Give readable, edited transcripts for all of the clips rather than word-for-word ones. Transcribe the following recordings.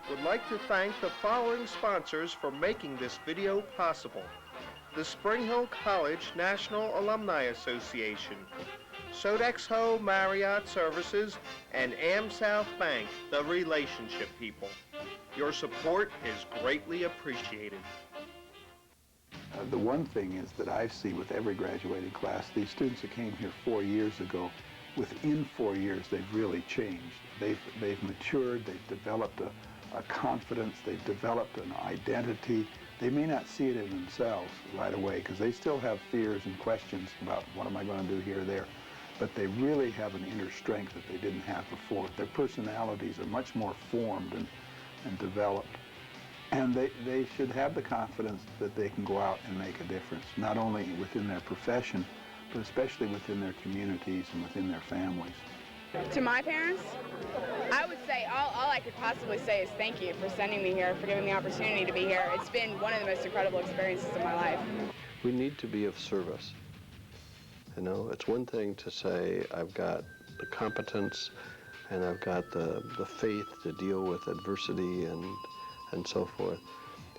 would like to thank the following sponsors for making this video possible. The Spring Hill College National Alumni Association, Sodexo Marriott Services, and AmSouth Bank, the relationship people. Your support is greatly appreciated. The one thing is that I see with every graduating class, these students that came here 4 years ago, within 4 years, they've really changed. They've matured, they've developed a confidence, they've developed an identity. They may not see it in themselves right away because they still have fears and questions about what am I going to do here or there, but they really have an inner strength that they didn't have before. Their personalities are much more formed and developed. And they should have the confidence that they can go out and make a difference, not only within their profession, but especially within their communities and within their families. To my parents, I would say all I could possibly say is thank you for sending me here, for giving me the opportunity to be here. It's been one of the most incredible experiences of my life. We need to be of service. You know, it's one thing to say I've got the competence and I've got the faith to deal with adversity and so forth,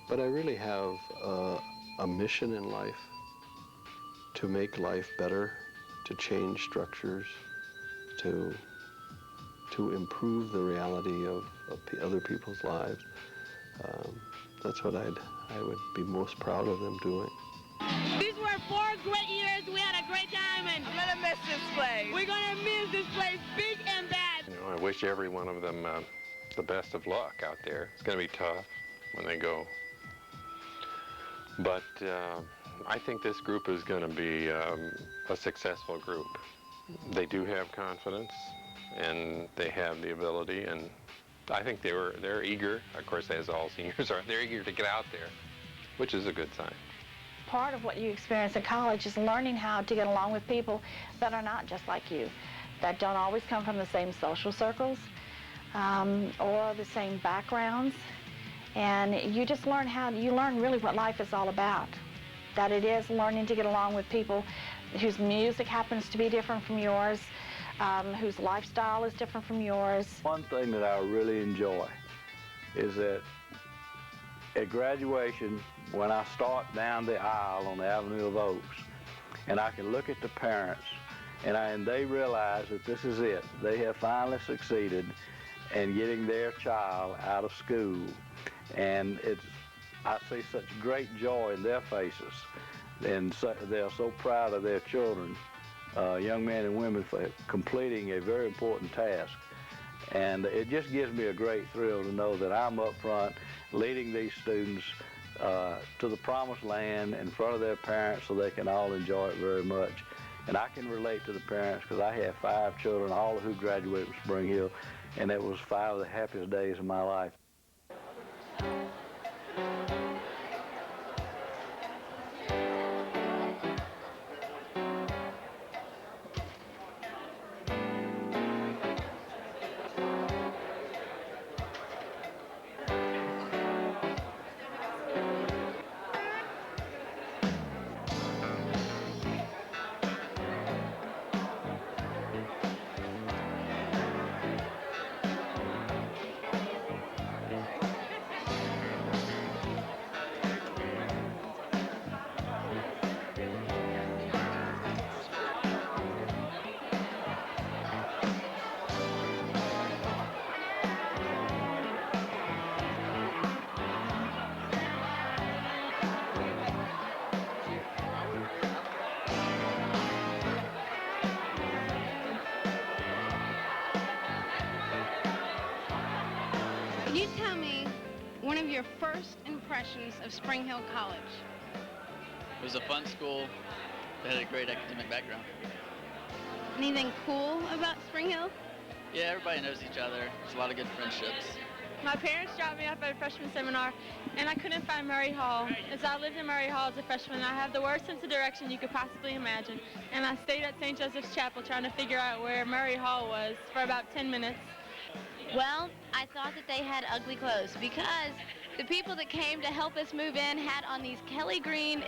but I really have a mission in life to make life better, to change structures, to improve the reality of other people's lives. That's what I would be most proud of them doing. These were 4 great years. We had a great time, and I'm gonna miss this place. We're gonna miss this place, big and bad. You know, I wish every one of them the best of luck out there. It's going to be tough when they go, but I think this group is going to be a successful group. They do have confidence, and they have the ability, and I think they're eager. Of course, as all seniors are, they're eager to get out there, which is a good sign. Part of what you experience at college is learning how to get along with people that are not just like you, that don't always come from the same social circles or the same backgrounds. And you just learn you learn really what life is all about, that it is learning to get along with people whose music happens to be different from yours, whose lifestyle is different from yours. One thing that I really enjoy is that at graduation, when I start down the aisle on the Avenue of Oaks, and I can look at the parents, and they realize that this is it. They have finally succeeded in getting their child out of school, and I see such great joy in their faces, and they're so proud of their children, young men and women, for completing a very important task. And it just gives me a great thrill to know that I'm up front leading these students to the promised land in front of their parents so they can all enjoy it very much. And I can relate to the parents because I have 5 children, all of who graduated from Spring Hill, and it was 5 of the happiest days of my life. Can you tell me one of your first impressions of Spring Hill College? It was a fun school that had a great academic background. Anything cool about Spring Hill? Yeah, everybody knows each other. There's a lot of good friendships. My parents dropped me off at a freshman seminar, and I couldn't find Murray Hall. As I lived in Murray Hall as a freshman, I had the worst sense of direction you could possibly imagine. And I stayed at St. Joseph's Chapel trying to figure out where Murray Hall was for about 10 minutes. Well, I thought that they had ugly clothes because the people that came to help us move in had on these Kelly Green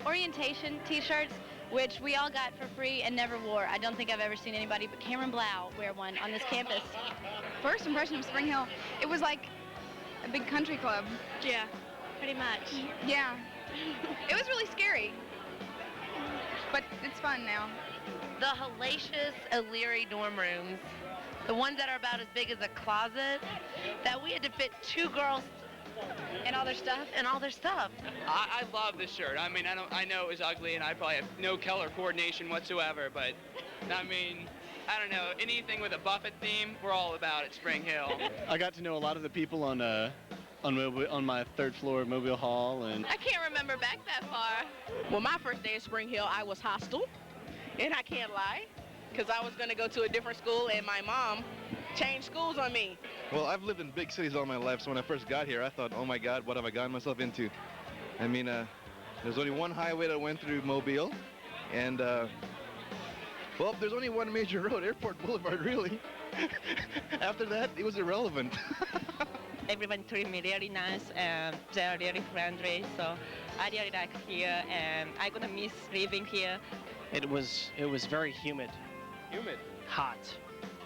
orientation t-shirts, which we all got for free and never wore. I don't think I've ever seen anybody but Cameron Blau wear one on this campus. First impression of Spring Hill, it was like a big country club. Yeah, pretty much. Yeah. It was really scary. But it's fun now. The hellacious O'Leary dorm rooms, the ones that are about as big as a closet, that we had to fit 2 girls And all their stuff? and all their stuff. I love this shirt. I mean, I know it was ugly and I probably have no color coordination whatsoever, but I mean, I don't know, anything with a Buffett theme, we're all about at Spring Hill. I got to know a lot of the people on my 3rd floor of Mobile Hall, and I can't remember back that far. Well, my first day at Spring Hill, I was hostile, and I can't lie, because I was going to go to a different school, and my mom changed schools on me. Well, I've lived in big cities all my life, so when I first got here, I thought, oh my God, what have I gotten myself into? I mean, there's only one highway that went through Mobile, and, well, there's only one major road, Airport Boulevard, really. After that, it was irrelevant. Everyone treated me really nice, and they're really friendly, so I really like here, and I'm gonna miss living here. It was very humid. Humid? Hot.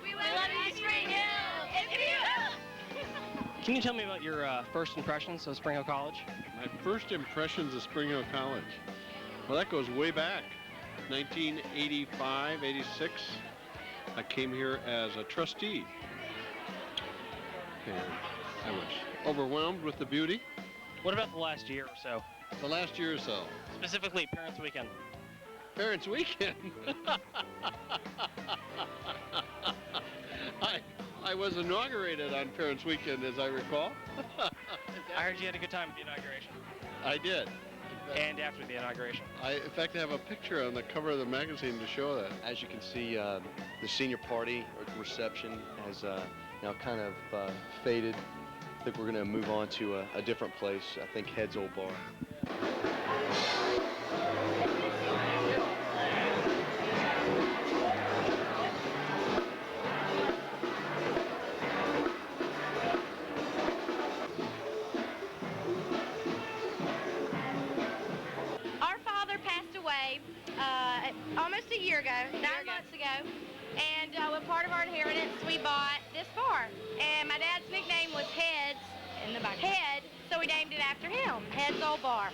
We love you, Spring Hill! If you... Can you tell me about your first impressions of Spring Hill College? My first impressions of Spring Hill College? Well, that goes way back. 1985, 86. I came here as a trustee. And I was overwhelmed with the beauty. What about the last year or so? The last year or so. Specifically, Parents' Weekend. Parents' Weekend? I was inaugurated on Parents' Weekend, as I recall. I heard you had a good time at the inauguration. I did. And after the inauguration. In fact, I have a picture on the cover of the magazine to show that. As you can see, the senior party or reception has now kind of faded. I think we're going to move on to a different place. I think Head's Old Bar. Our father passed away almost a year ago, 9 months ago. And with part of our inheritance, we bought this bar. And my dad's nickname was Heads, Head, so we named it after him, Head's Old Bar.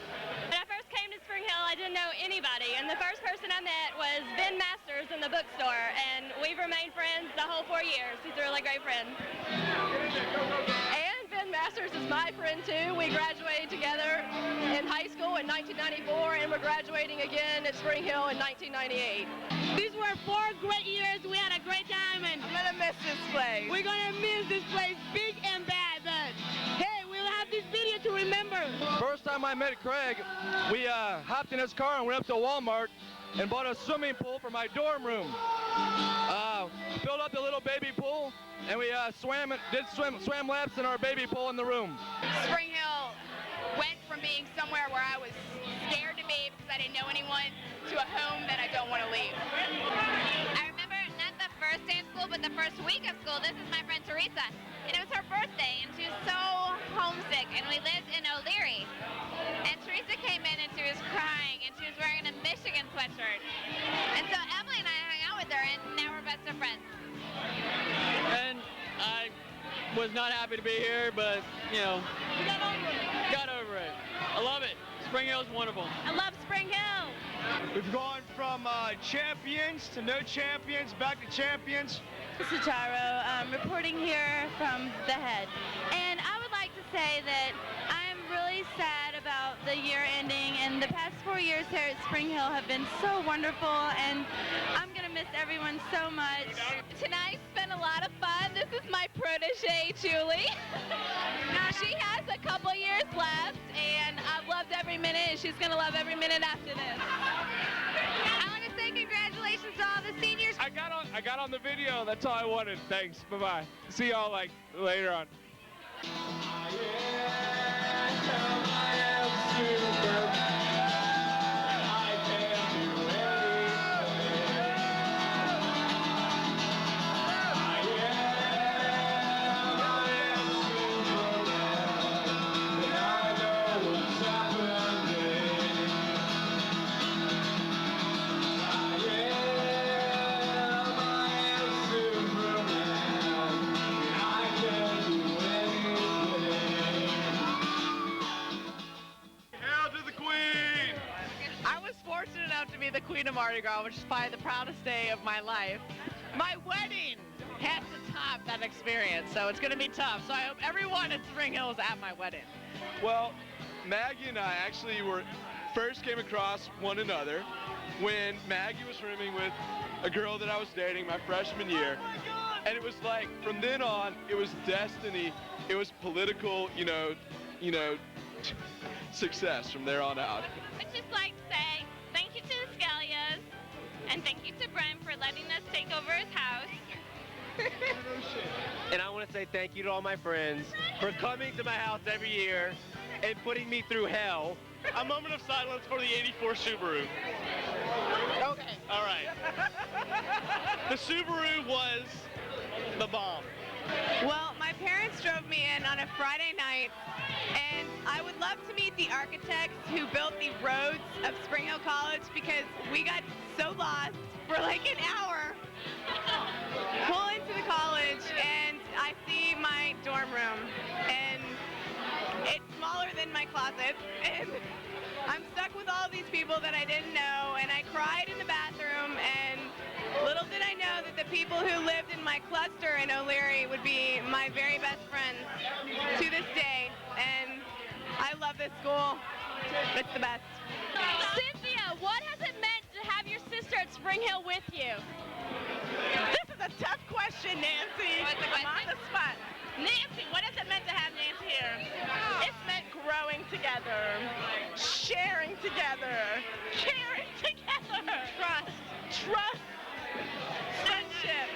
When I first came to Spring Hill, I didn't know anybody, and the first person I met was Ben Masters in the bookstore, and we've remained friends the whole 4 years. He's a really great friend. And Ben Masters is my friend too. We graduated together in high school in 1994, and we're graduating again at Spring Hill in 1998. These were 4 great years. We had a great time, and I'm gonna miss this place. We're gonna miss this place big and bad, but hey, we'll have this video to remember. First time I met Craig, we hopped in his car and went up to Walmart and bought a swimming pool for my dorm room. Filled up the little baby pool, and we swam laps in our baby pool in the room. Spring Hill went from being somewhere where I was scared to be because I didn't know anyone to a home that I don't want to leave. I remember not the first day of school, but the first week of school. This is my friend Teresa, and it was her birthday, and she was so homesick, and we lived in O'Leary. And Teresa came in, and she was crying, and she was wearing a Michigan sweatshirt. And so Emily and I hung out with her, and now we're best of friends. And I was not happy to be here, but, you know, got over it. I love it. Spring Hill's wonderful. I love Spring Hill. We've gone from champions to no champions, back to champions. This is Taro, reporting here from the Head. And I would like to say that I'm really sad about the year ending, and the past 4 years here at Spring Hill have been so wonderful, and I'm going to miss everyone so much. Tonight's been a lot of fun. This is my protege, Julie. She has a couple years left, and I've loved every minute, and she's going to love every minute after this. I want to say congratulations to all the seniors. I got on the video. That's all I wanted. Thanks. Bye-bye. See y'all later on. the queen of Mardi Gras, which is probably the proudest day of my life. My wedding has to top that experience, so it's going to be tough. So I hope everyone at Spring Hill is at my wedding. Well, Maggie and I actually first came across one another when Maggie was rooming with a girl that I was dating my freshman year. Oh my God. And it was like, from then on, it was destiny. It was political, success from there on out. I'd just like to say thank you to the Scalias and thank you to Brent for letting us take over his house. And I want to say thank you to all my friends for coming to my house every year and putting me through hell. A moment of silence for the '84 Subaru. Okay. All right. The Subaru was the bomb. Well, my parents drove me in on a Friday night, and I would love to meet the architects who built the roads of Spring Hill College because we got so lost for like an hour. Pull into the college, and I see my dorm room, and it's smaller than my closet, and I'm stuck with all these people that I didn't know, and I cried in the bathroom, and little did I know that the people who lived in my cluster in O'Leary would be my very best friends to this day, and I love this school. It's the best. Cynthia, what has it meant to have your sister at Spring Hill with you? This is a tough question, Nancy. What's the question? I'm on the spot. Nancy, what has it meant to have Nancy here? It's meant growing together, sharing together, caring together. Trust. Friendship.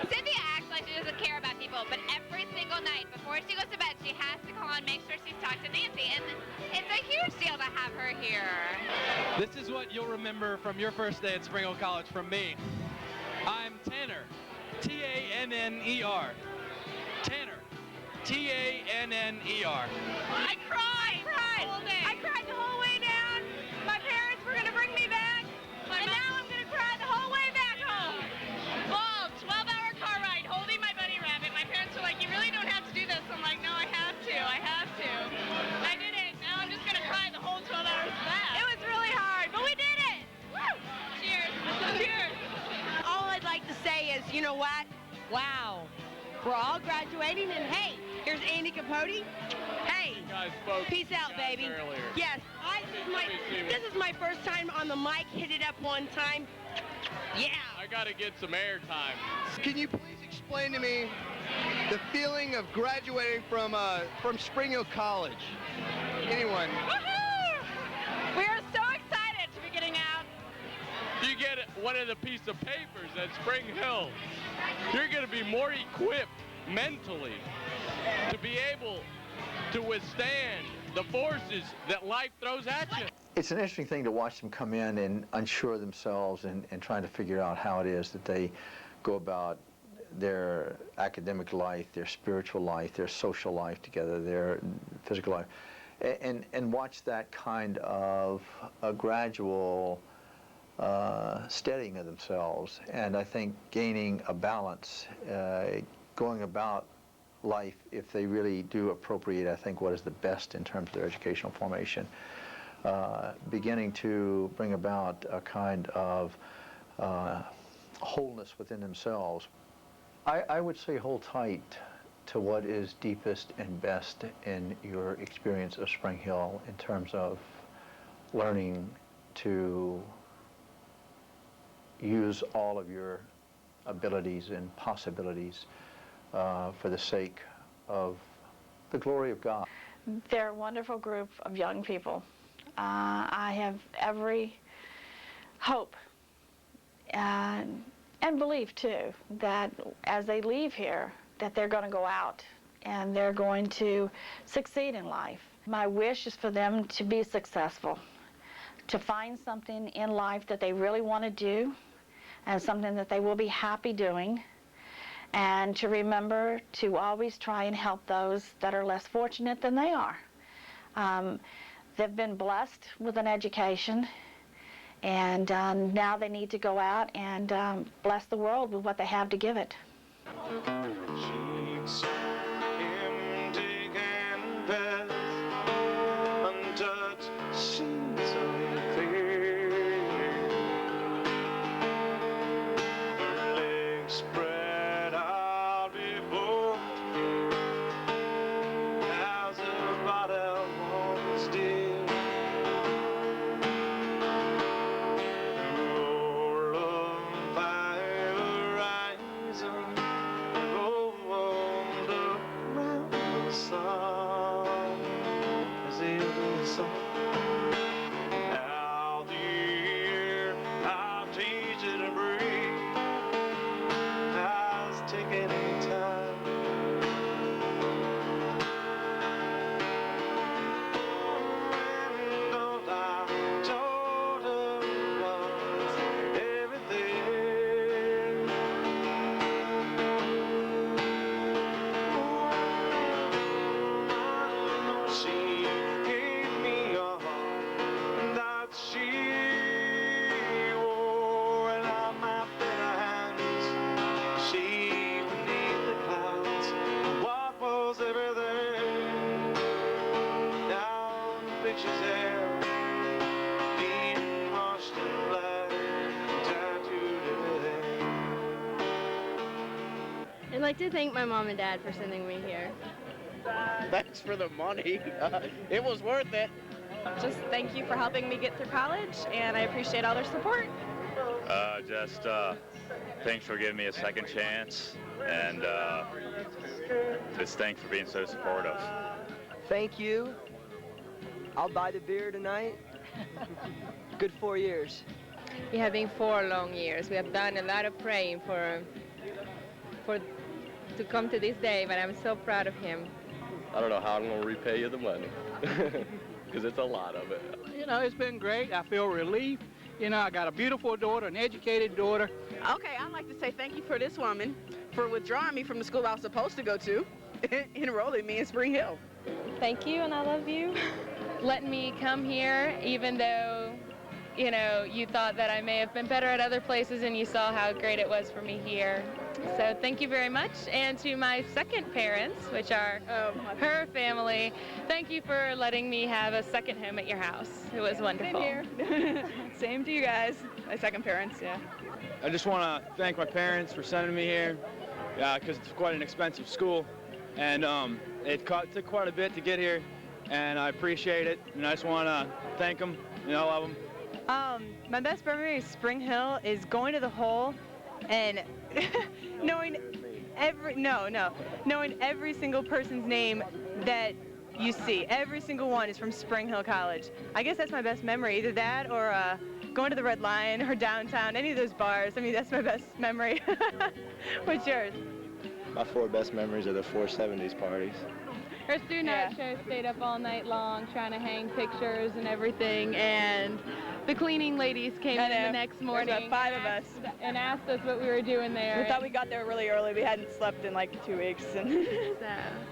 Cynthia acts like she doesn't care about people, but every single night before she goes to bed, she has to call and make sure she's talked to Nancy, and it's a huge deal to have her here. This is what you'll remember from your first day at Spring Hill College from me. I'm Tanner, T-A-N-N-E-R. Tanner, T-A-N-N-E-R. I cried. I cried the whole way down. My parents were going to bring me back, and now I'm going to cry the whole way back home. Long 12-hour car ride holding my bunny rabbit. My parents were like, you really don't have to do this. I'm like, no, I have to. I did it. Now I'm just going to cry the whole 12 hours back. It was really hard, but we did it. Woo! Cheers. Cheers. All I'd like to say is, you know what? Wow. We're all graduating, and hey, here's Andy Capote. Hey, peace out, baby. Earlier. Yes, this is my first time on the mic. Hit it up one time. Yeah. I gotta get some air time. Can you please explain to me the feeling of graduating from Spring Hill College? Anyone? Woohoo! We are so excited to be getting out. You get one of the piece of papers at Spring Hill, you're gonna be more equipped mentally to be able to withstand the forces that life throws at you. It's an interesting thing to watch them come in and unsure themselves and trying to figure out how it is that they go about their academic life, their spiritual life, their social life together, their physical life, and watch that kind of a gradual steadying of themselves, and I think gaining a balance, going about life if they really do appropriate, I think, what is the best in terms of their educational formation, beginning to bring about a kind of wholeness within themselves. I would say hold tight to what is deepest and best in your experience of Spring Hill in terms of learning to use all of your abilities and possibilities for the sake of the glory of God. They're a wonderful group of young people. I have every hope and belief, too, that as they leave here, that they're going to go out and they're going to succeed in life. My wish is for them to be successful, to find something in life that they really want to do and something that they will be happy doing, and to remember to always try and help those that are less fortunate than they are. They've been blessed with an education, and now they need to go out and bless the world with what they have to give it. like to thank my mom and dad for sending me here. Thanks for the money. It was worth it. Just thank you for helping me get through college, and I appreciate all their support. Thanks for giving me a second chance, and just thanks for being so supportive. Thank you. I'll buy the beer tonight. Good 4 years. It has been 4 long years. We have done a lot of praying to come to this day, but I'm so proud of him. I don't know how I'm going to repay you the money, because it's a lot of it. You know, it's been great. I feel relief. You know, I got a beautiful daughter, an educated daughter. Okay, I'd like to say thank you for this woman for withdrawing me from the school I was supposed to go to, enrolling me in Spring Hill. Thank you, and I love you. Letting me come here, even though, you know, you thought that I may have been better at other places and you saw how great it was for me here. So thank you very much. And to my second parents, which are her family, thank you for letting me have a second home at your house. It was wonderful. Same here. Same to you guys. My second parents, yeah. I just want to thank my parents for sending me here, because it's quite an expensive school, and it took quite a bit to get here, and I appreciate it, and I just want to thank them, and I love them. My best memory of Spring Hill is going to the hole and knowing every single person's name that you see. Every single one is from Spring Hill College. I guess that's my best memory, either that or going to the Red Lion or downtown, any of those bars. I mean, that's my best memory. What's yours? My 4 best memories are the 470s parties. Her student art show stayed up all night long trying to hang pictures and everything, and the cleaning ladies came in the next morning. There's about 5 of us. And asked us what we were doing there. We thought we got there really early. We hadn't slept in like 2 weeks. And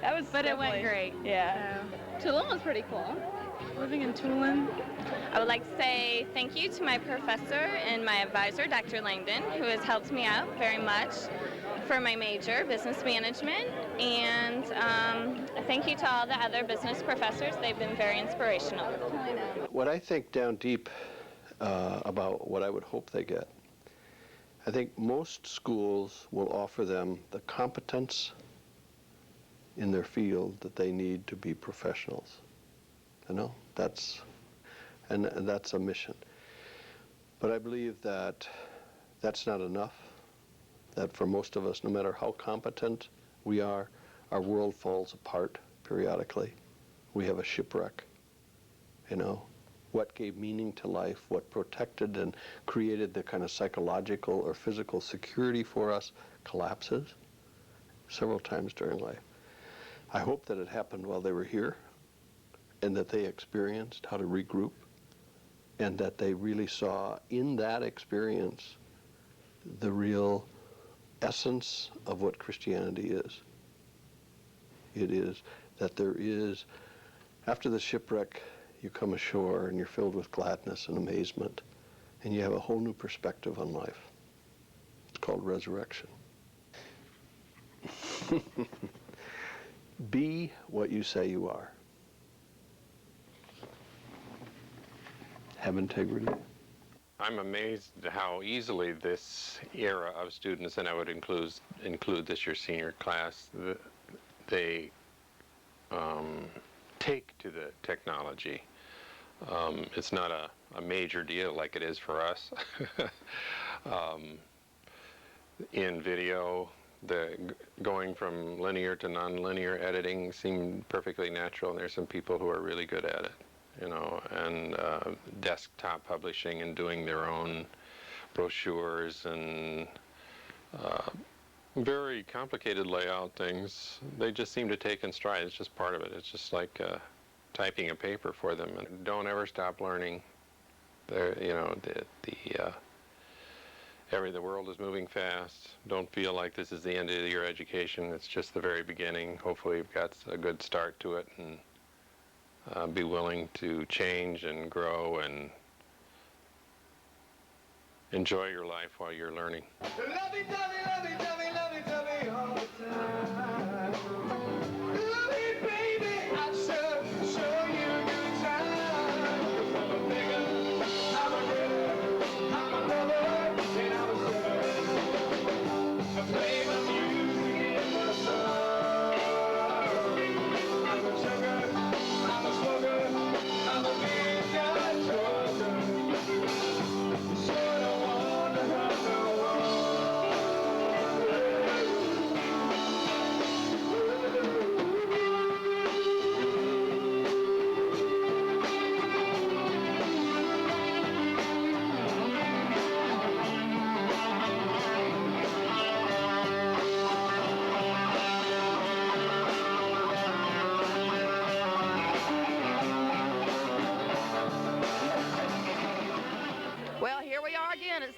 that was But it went great. Yeah. So. Tulane was pretty cool. Living in Tulane. I would like to say thank you to my professor and my advisor, Dr. Langdon, who has helped me out very much for my major, business management, and thank you to all the other business professors. They've been very inspirational. What I think down deep about what I would hope they get, I think most schools will offer them the competence in their field that they need to be professionals. You know, that's a mission. But I believe that that's not enough. That for most of us, no matter how competent we are, our world falls apart periodically. We have a shipwreck, you know. What gave meaning to life, what protected and created the kind of psychological or physical security for us collapses several times during life. I hope that it happened while they were here, and that they experienced how to regroup, and that they really saw in that experience the real essence of what Christianity is. It is that there is, after the shipwreck, you come ashore and you're filled with gladness and amazement, and you have a whole new perspective on life. It's called resurrection. Be what you say you are. Have integrity. I'm amazed how easily this era of students, and I would include this year's senior class, they take to the technology. It's not a major deal like it is for us. In video, the going from linear to non-linear editing seemed perfectly natural, and there's some people who are really good at it, you know, and desktop publishing and doing their own brochures and very complicated layout things. They just seem to take in stride. It's just part of it. It's just like typing a paper for them. And don't ever stop learning. You know, the world is moving fast. Don't feel like this is the end of your education. It's just the very beginning. Hopefully you've got a good start to it, and be willing to change and grow and enjoy your life while you're learning.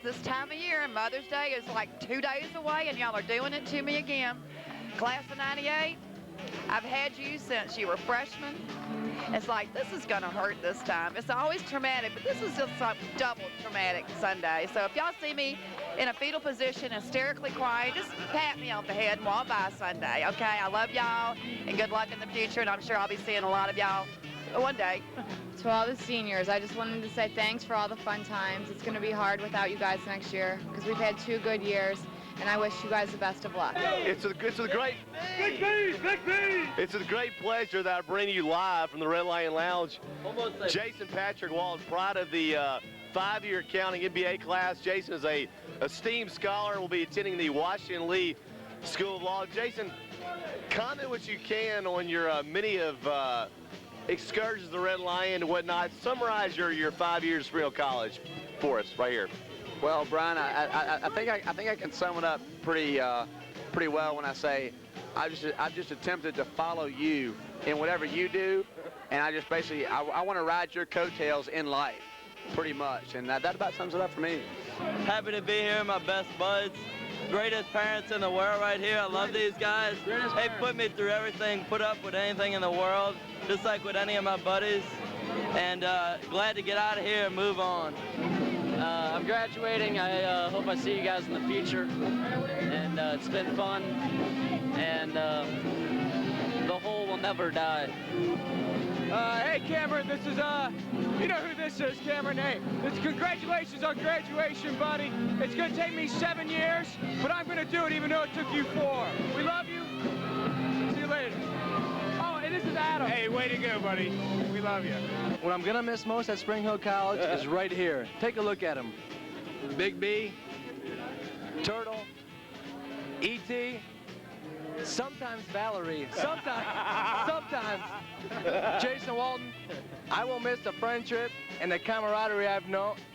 this time of year, and Mother's Day is like 2 days away, and y'all are doing it to me again. Class of 98, I've had you since you were freshmen. It's like, this is going to hurt this time. It's always traumatic, but this is just some double traumatic Sunday. So if y'all see me in a fetal position, hysterically crying, just pat me on the head and walk by Sunday, okay? I love y'all, and good luck in the future, and I'm sure I'll be seeing a lot of y'all one day. To all the seniors, I just wanted to say thanks for all the fun times. It's going to be hard without you guys next year because we've had 2 good years, and I wish you guys the best of luck. It's a great pleasure that I bring you live from the Red Lion Lounge. Jason Patrick Walton, pride of the 5-year accounting MBA class. Jason is a esteemed scholar and will be attending the Washington Lee School of Law. Jason, comment what you can on your many of excursions to the Red Lion and whatnot. Summarize your 5 years at Spring Hill College for us right here. Well, Brian, I think I can sum it up pretty well when I say I've just attempted to follow you in whatever you do, and I just basically I want to ride your coattails in life, pretty much, and that about sums it up for me. Happy to be here, my best buds. Greatest parents in the world right here. I love these guys. They put me through everything, put up with anything in the world, just like with any of my buddies. And glad to get out of here and move on. I'm graduating. I hope I see you guys in the future. And it's been fun. And the whole will never die. Hey, Cameron, this is, you know who this is, Cameron. Hey, congratulations on graduation, buddy. It's going to take me 7 years, but I'm going to do it even though it took you 4. We love you. See you later. Oh, and this is Adam. Hey, way to go, buddy. We love you. What I'm going to miss most at Spring Hill College is right here. Take a look at him. Big B, Turtle, E.T., sometimes Valerie, sometimes Jason Walton. I will miss the friendship and the camaraderie I've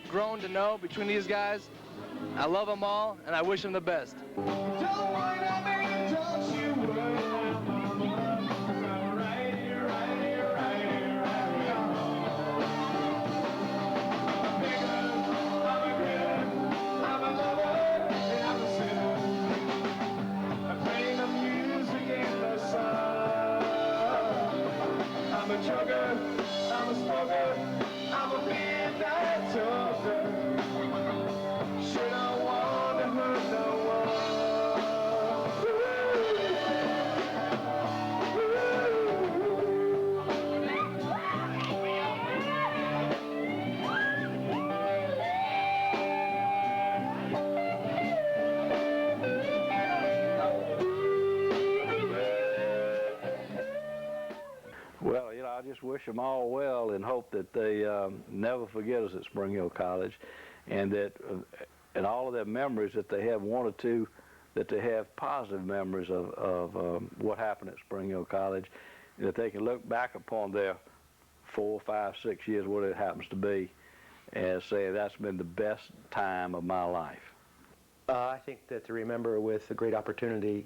grown to know between these guys. I love them all, and I wish them the best. Well, I just wish them all well and hope that they never forget us at Spring Hill College, and that and all of their memories that they have one or two, that they have positive memories of what happened at Spring Hill College, and that they can look back upon their 4, 5, 6 years, whatever it happens to be, and say that's been the best time of my life. I think that to remember with a great opportunity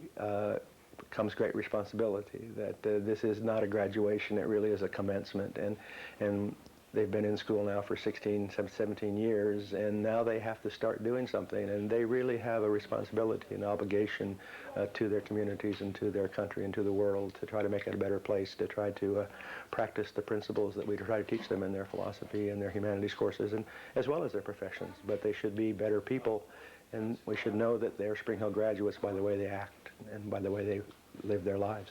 comes great responsibility, that this is not a graduation, it really is a commencement, and they've been in school now for 16, 17 years, and now they have to start doing something, and they really have a responsibility, an obligation to their communities and to their country and to the world to try to make it a better place, to try to practice the principles that we try to teach them in their philosophy and their humanities courses, and as well as their professions. But they should be better people, and we should know that they're Spring Hill graduates by the way they act and by the way they live their lives.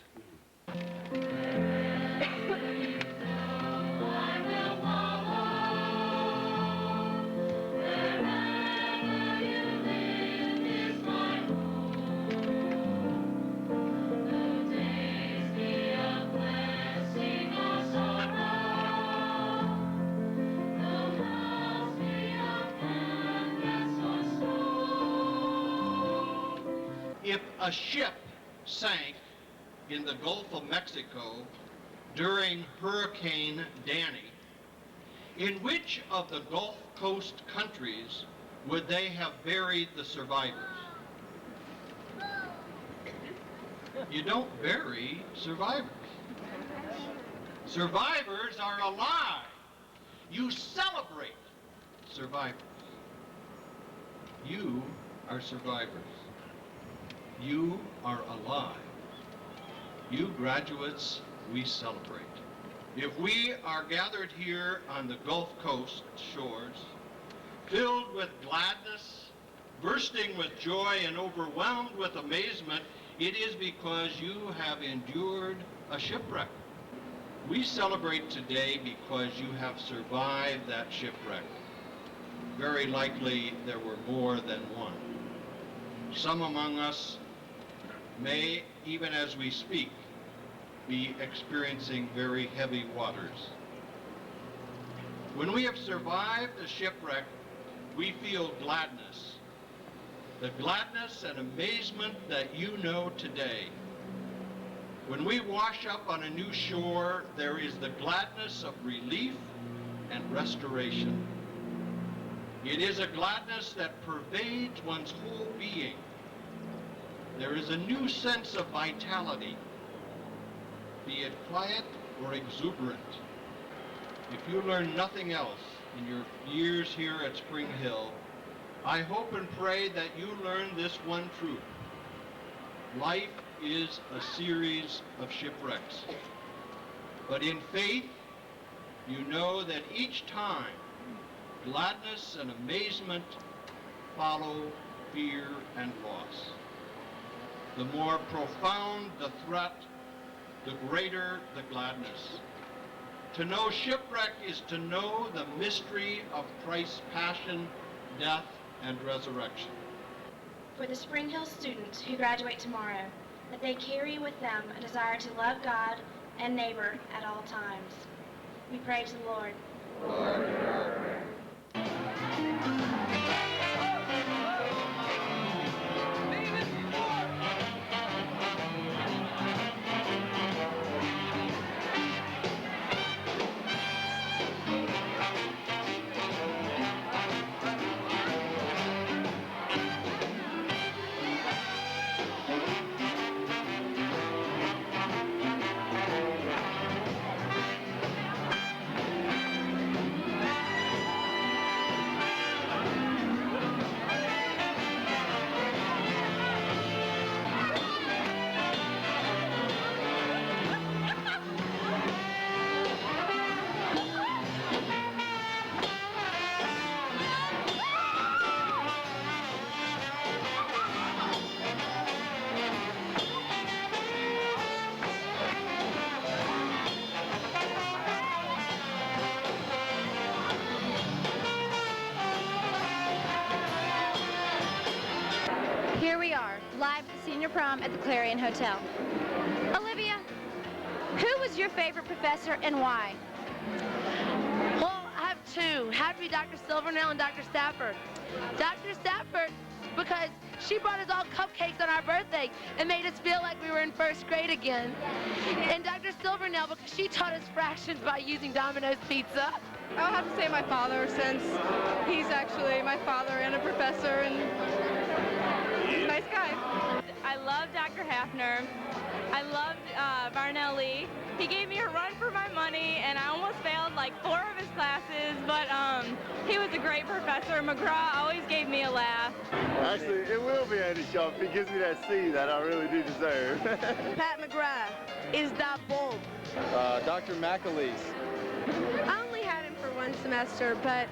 If a ship sank in the Gulf of Mexico during Hurricane Danny, in which of the Gulf Coast countries would they have buried the survivors? You don't bury survivors. Survivors are alive. You celebrate survivors. You are survivors. You are alive. You graduates, we celebrate. If we are gathered here on the Gulf Coast shores, filled with gladness, bursting with joy, and overwhelmed with amazement, it is because you have endured a shipwreck. We celebrate today because you have survived that shipwreck. Very likely there were more than one. Some among us may, even as we speak, be experiencing very heavy waters. When we have survived the shipwreck, we feel gladness. The gladness and amazement that you know today. When we wash up on a new shore, there is the gladness of relief and restoration. It is a gladness that pervades one's whole being. There is a new sense of vitality, be it quiet or exuberant. If you learn nothing else in your years here at Spring Hill, I hope and pray that you learn this one truth. Life is a series of shipwrecks. But in faith, you know that each time, gladness and amazement follow fear and loss. The more profound the threat, the greater the gladness. To know shipwreck is to know the mystery of Christ's passion, death, and resurrection. For the Spring Hill students who graduate tomorrow, that they carry with them a desire to love God and neighbor at all times. We praise the Lord. Here we are, live at the senior prom at the Clarion Hotel. Olivia, who was your favorite professor and why? Well, I have two. Had to be Dr. Silvernail and Dr. Stafford. Dr. Stafford, because she brought us all cupcakes on our birthday and made us feel like we were in first grade again. And Dr. Silvernail, because she taught us fractions by using Domino's Pizza. I'll have to say my father, since he's actually my father and a professor, and he's a nice guy. I love Dr. Hafner. I loved Varnell Lee. He gave me a run for my money, and I almost failed like 4 of his classes, but he was a great professor. McGraw always gave me a laugh. Actually, it will be Andy Shaw if he gives me that C that I really do deserve. Pat McGrath is that bold. Dr. McAleese. I only had him for one semester, but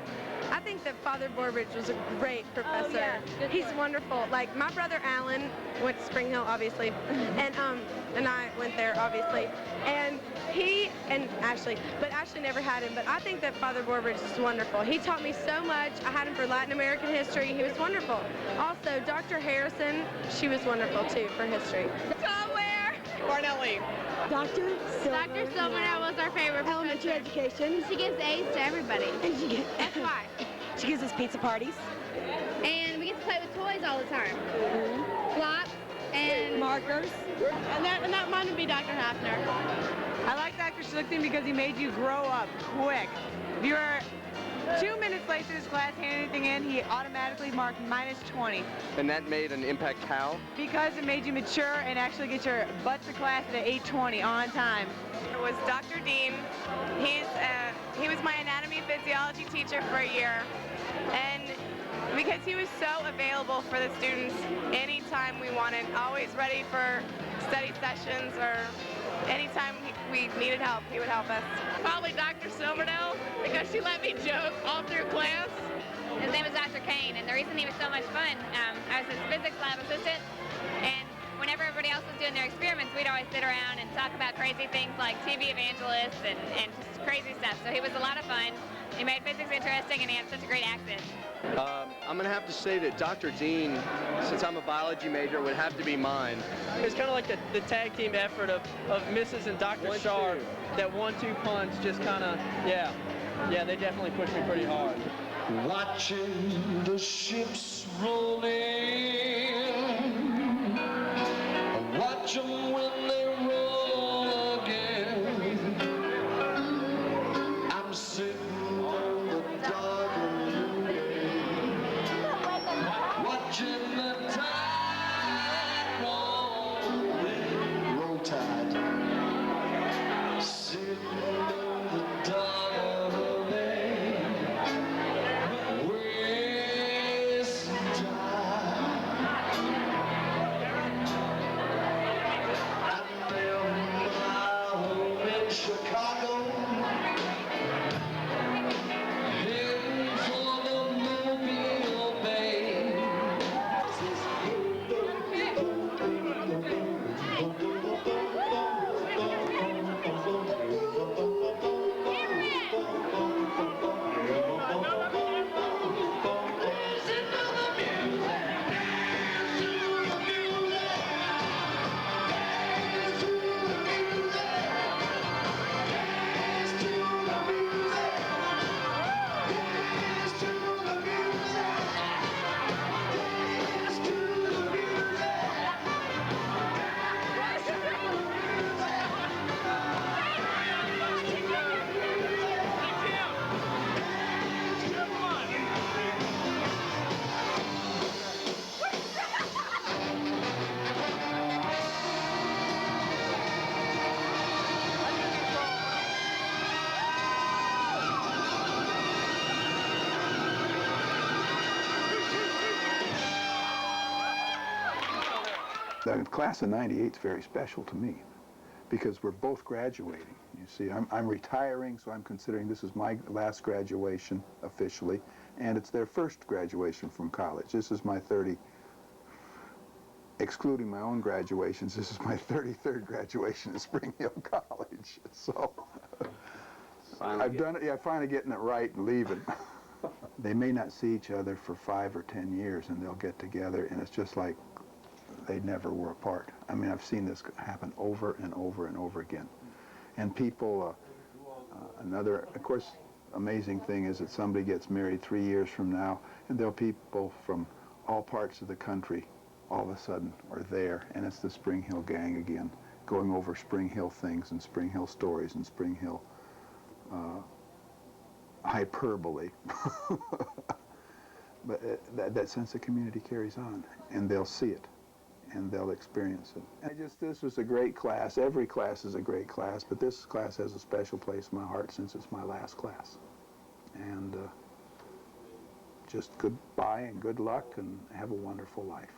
I think that Father Borbridge was a great professor. Oh, yeah. He's wonderful. Like, my brother Alan went to Spring Hill, obviously, and I went there, obviously. And he and Ashley, but Ashley never had him. But I think that Father Borbridge is wonderful. He taught me so much. I had him for Latin American history. He was wonderful. Also, Dr. Harrison, she was wonderful too for history. Tom Ware. Barnelli. Dr. Silvernail was our favorite Elementary education. She gives A's to everybody. And she gets, That's why. she gives us pizza parties. And we get to play with toys all the time. Blocks and Markers. And that mine would be Dr. Hafner. I like Dr. Schlichting because he made you grow up quick. If you were 2 minutes late to his class, hand anything in, he automatically marked -20. And that made an impact how? Because it made you mature and actually get your butt to class at 8:20 on time. It was Dr. Dean. He was my anatomy physiology teacher for a year. And Because he was so available for the students anytime we wanted, always ready for study sessions or anytime we needed help, he would help us. Probably Dr. Silvernail, because she let me joke all through class. His name was Dr. Kane, and the reason he was so much fun, I was his physics lab assistant, and whenever everybody else was doing their experiments, we'd always sit around and talk about crazy things like TV evangelists and just crazy stuff. So he was a lot of fun. He made physics interesting, and he had such a great accent. I'm going to have to say that Dr. Dean, since I'm a biology major, would have to be mine. It's kind of like the tag team effort of Mrs. and Dr. Sharp. That 1-2 punch just kind of, yeah, they definitely pushed me pretty hard. Watching the ships roll in, watch them when they roll again. I'm sitting on the dock of the bay, watching the tide roll in. Roll tide. Sitting on the dock of the bay. Chicago, heading for the Mobile Bay. The class of '98 is very special to me because we're both graduating. You see, I'm retiring, so I'm considering this is my last graduation officially, and it's their first graduation from college. This is my excluding my own graduations, this is my 33rd graduation at Spring Hill College. So I've done it, yeah, finally getting it right and leaving. They may not see each other for 5 or 10 years, and they'll get together, and it's just like they never were apart. I mean, I've seen this happen over and over and over again. And people, another, of course, amazing thing is that somebody gets married 3 years from now, and there'll be people from all parts of the country all of a sudden are there, and it's the Spring Hill gang again, going over Spring Hill things and Spring Hill stories and Spring Hill hyperbole. But that sense of community carries on, and they'll see it, and they'll experience it. This was a great class. Every class is a great class, but this class has a special place in my heart since it's my last class. And just goodbye and good luck, and have a wonderful life.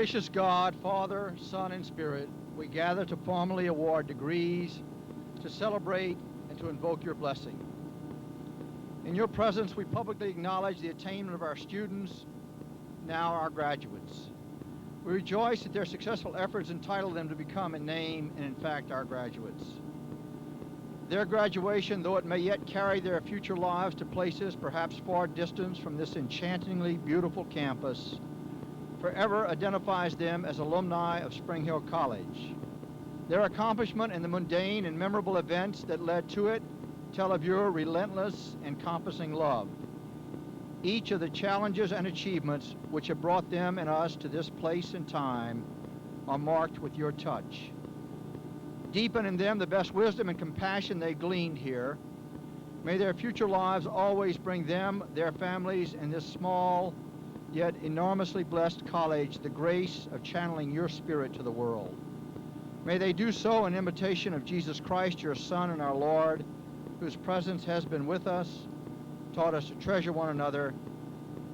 gracious God, Father, Son, and Spirit, we gather to formally award degrees, to celebrate, and to invoke your blessing. In your presence, we publicly acknowledge the attainment of our students, now our graduates. We rejoice that their successful efforts entitle them to become in name and in fact our graduates. Their graduation, though it may yet carry their future lives to places perhaps far distant from this enchantingly beautiful campus, forever identifies them as alumni of Spring Hill College. Their accomplishment in the mundane and memorable events that led to it tell of your relentless, encompassing love. Each of the challenges and achievements which have brought them and us to this place and time are marked with your touch. Deepen in them the best wisdom and compassion they gleaned here. May their future lives always bring them, their families, and this small, yet enormously blessed college the grace of channeling your spirit to the world. May they do so in imitation of Jesus Christ, your Son and our Lord, whose presence has been with us, taught us to treasure one another,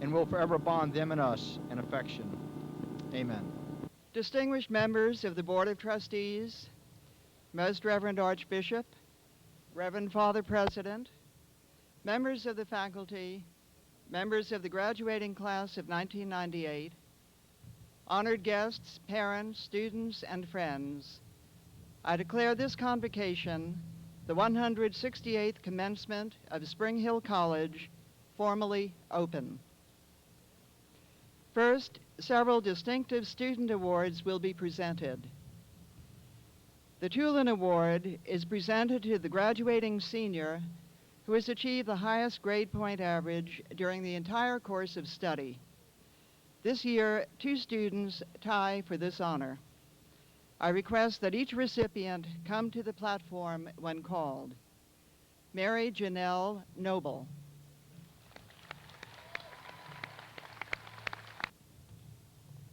and will forever bond them and us in affection. Amen. Distinguished members of the Board of Trustees, Most Reverend Archbishop, Reverend Father President, members of the faculty, members of the graduating class of 1998, honored guests, parents, students, and friends, I declare this convocation the 168th commencement of Spring Hill College formally open. First, several distinctive student awards will be presented. The Tulin Award is presented to the graduating senior who has achieved the highest grade point average during the entire course of study. This year, 2 students tie for this honor. I request that each recipient come to the platform when called. Mary Janelle Noble.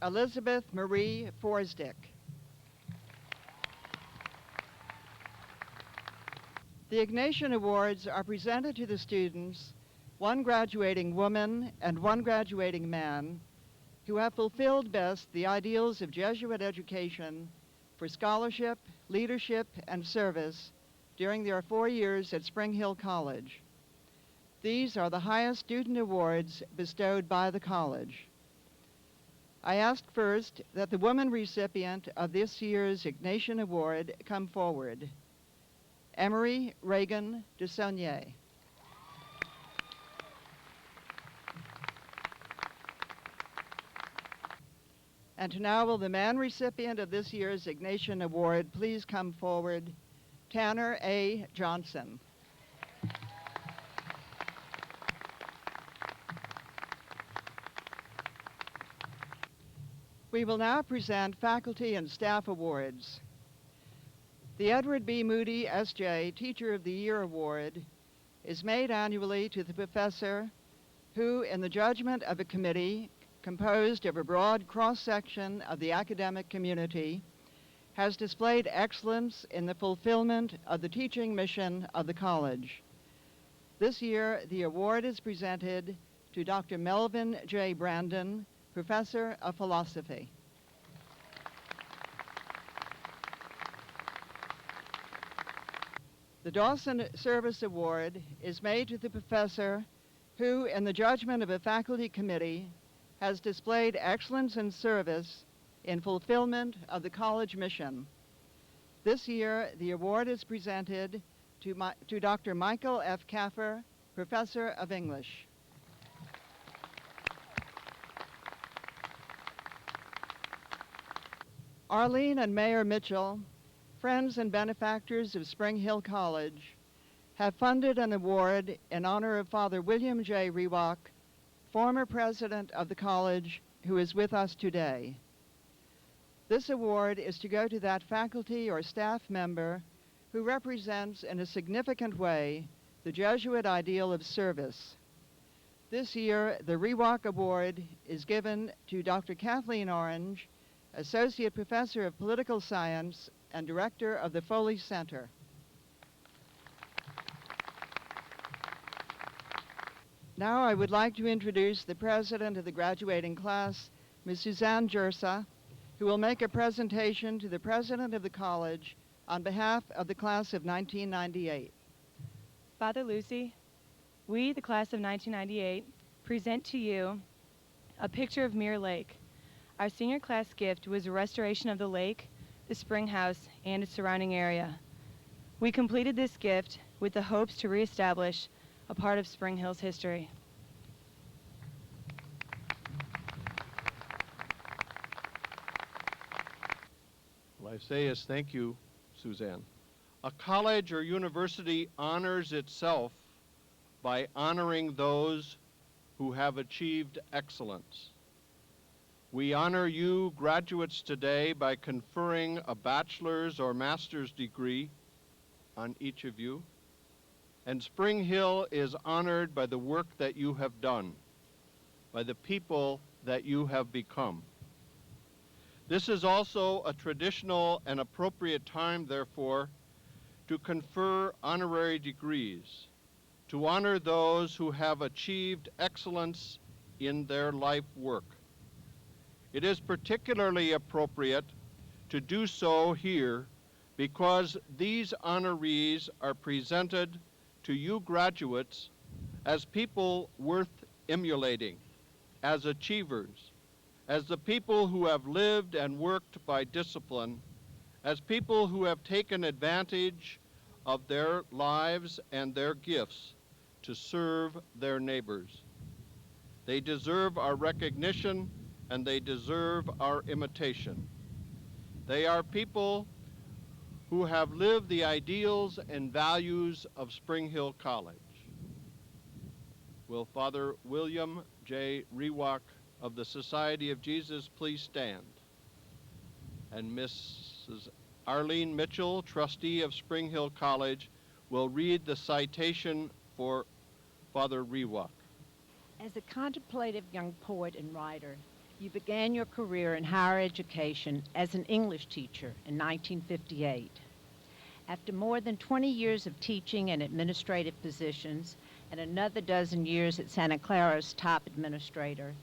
Elizabeth Marie Forsdick. The Ignatian Awards are presented to the students, 1 graduating woman and 1 graduating man, who have fulfilled best the ideals of Jesuit education for scholarship, leadership, and service during their 4 years at Spring Hill College. These are the highest student awards bestowed by the college. I ask first that the woman recipient of this year's Ignatian Award come forward. Emery Reagan DeSaulnier. And now will the man recipient of this year's Ignatian Award please come forward, Tanner A. Johnson. We will now present faculty and staff awards. The Edward B. Moody, S.J., Teacher of the Year Award is made annually to the professor who, in the judgment of a committee composed of a broad cross-section of the academic community, has displayed excellence in the fulfillment of the teaching mission of the college. This year, the award is presented to Dr. Melvin J. Brandon, Professor of Philosophy. The Dawson Service Award is made to the professor who, in the judgment of a faculty committee, has displayed excellence in service in fulfillment of the college mission. This year, the award is presented to Dr. Michael F. Caffer, Professor of English. Arlene and Mayor Mitchell, friends and benefactors of Spring Hill College, have funded an award in honor of Father William J. Rewak, former president of the college, who is with us today. This award is to go to that faculty or staff member who represents in a significant way the Jesuit ideal of service. This year, the Rewak Award is given to Dr. Kathleen Orange, Associate Professor of Political Science and Director of the Foley Center. Now I would like to introduce the President of the graduating class, Ms. Suzanne Jersa, who will make a presentation to the president of the college on behalf of the class of 1998. Father Lucey, we, the class of 1998, present to you a picture of Mirror Lake. Our senior class gift was a restoration of the lake, the spring house, and its surrounding area. We completed this gift with the hopes to reestablish a part of Spring Hill's history. What I say is thank you, Suzanne. A college or university honors itself by honoring those who have achieved excellence. We honor you, graduates, today by conferring a bachelor's or master's degree on each of you. And Spring Hill is honored by the work that you have done, by the people that you have become. This is also a traditional and appropriate time, therefore, to confer honorary degrees, to honor those who have achieved excellence in their life work. It is particularly appropriate to do so here because these honorees are presented to you graduates as people worth emulating, as achievers, as the people who have lived and worked by discipline, as people who have taken advantage of their lives and their gifts to serve their neighbors. They deserve our recognition and they deserve our imitation. They are people who have lived the ideals and values of Spring Hill College. Will Father William J. Rewak of the Society of Jesus please stand? And Mrs. Arlene Mitchell, trustee of Spring Hill College, will read the citation for Father Rewak. As a contemplative young poet and writer, you began your career in higher education as an English teacher in 1958. After more than 20 years of teaching and administrative positions and another dozen years at Santa Clara's top administrator,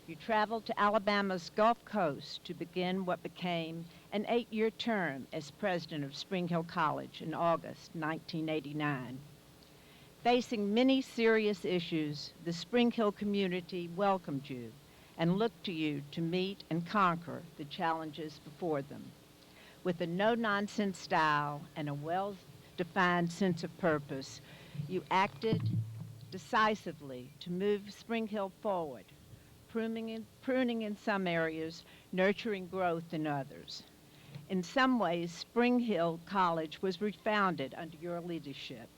you traveled to Alabama's Gulf Coast to begin what became an 8-year term as president of Spring Hill College in August 1989. Facing many serious issues, the Spring Hill community welcomed you and looked to you to meet and conquer the challenges before them. With a no-nonsense style and a well-defined sense of purpose, you acted decisively to move Spring Hill forward, pruning in some areas, nurturing growth in others. In some ways, Spring Hill College was refounded under your leadership.